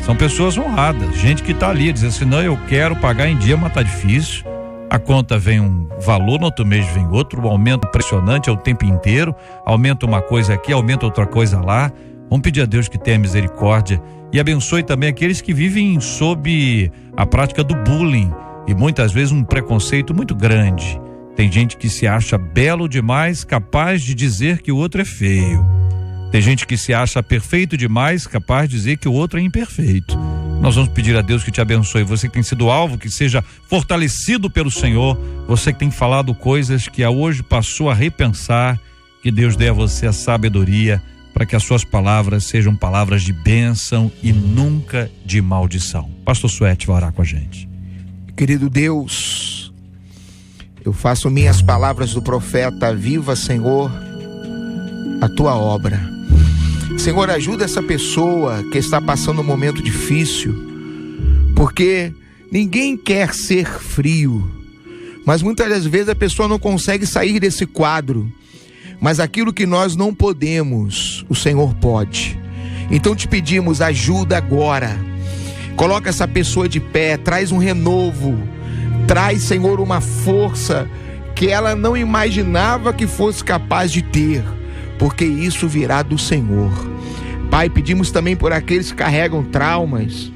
São pessoas honradas, gente que está ali dizendo assim, não, eu quero pagar em dia, mas tá difícil. A conta vem um valor, no outro mês vem outro, um aumento impressionante é o tempo inteiro, aumenta uma coisa aqui, aumenta outra coisa lá. Vamos pedir a Deus que tenha misericórdia e abençoe também aqueles que vivem sob a prática do bullying e muitas vezes um preconceito muito grande. Tem gente que se acha belo demais, capaz de dizer que o outro é feio. Tem gente que se acha perfeito demais, capaz de dizer que o outro é imperfeito. Nós vamos pedir a Deus que te abençoe. Você que tem sido alvo, que seja fortalecido pelo Senhor. Você que tem falado coisas que hoje passou a repensar. Que Deus dê a você a sabedoria para que as suas palavras sejam palavras de bênção e nunca de maldição. Pastor Suete vai orar com a gente. Querido Deus, eu faço minhas palavras do profeta, viva, Senhor, a tua obra. Senhor, ajuda essa pessoa que está passando um momento difícil, porque ninguém quer ser frio, mas muitas das vezes a pessoa não consegue sair desse quadro, mas aquilo que nós não podemos, o Senhor pode. Então te pedimos, ajuda agora, coloca essa pessoa de pé, traz um renovo, traz, Senhor, uma força que ela não imaginava que fosse capaz de ter, porque isso virá do Senhor. Pai, pedimos também por aqueles que carregam traumas,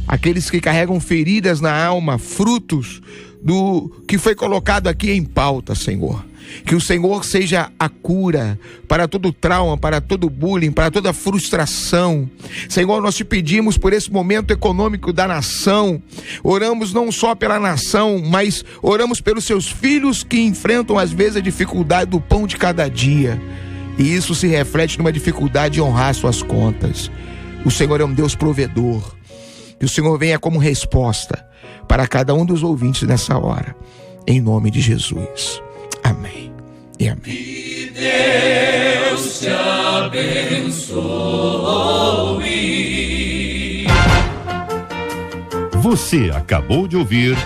aqueles que carregam feridas na alma, frutos do que foi colocado aqui em pauta, Senhor. Que o Senhor seja a cura para todo trauma, para todo bullying, para toda frustração. Senhor, nós te pedimos por esse momento econômico da nação. Oramos não só pela nação, mas oramos pelos seus filhos que enfrentam às vezes a dificuldade do pão de cada dia. E isso se reflete numa dificuldade de honrar suas contas. O Senhor é um Deus provedor. Que o Senhor venha como resposta para cada um dos ouvintes nessa hora. Em nome de Jesus. Amém e amém. Que Deus te abençoe. Você acabou de ouvir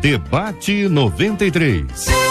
Debate 93.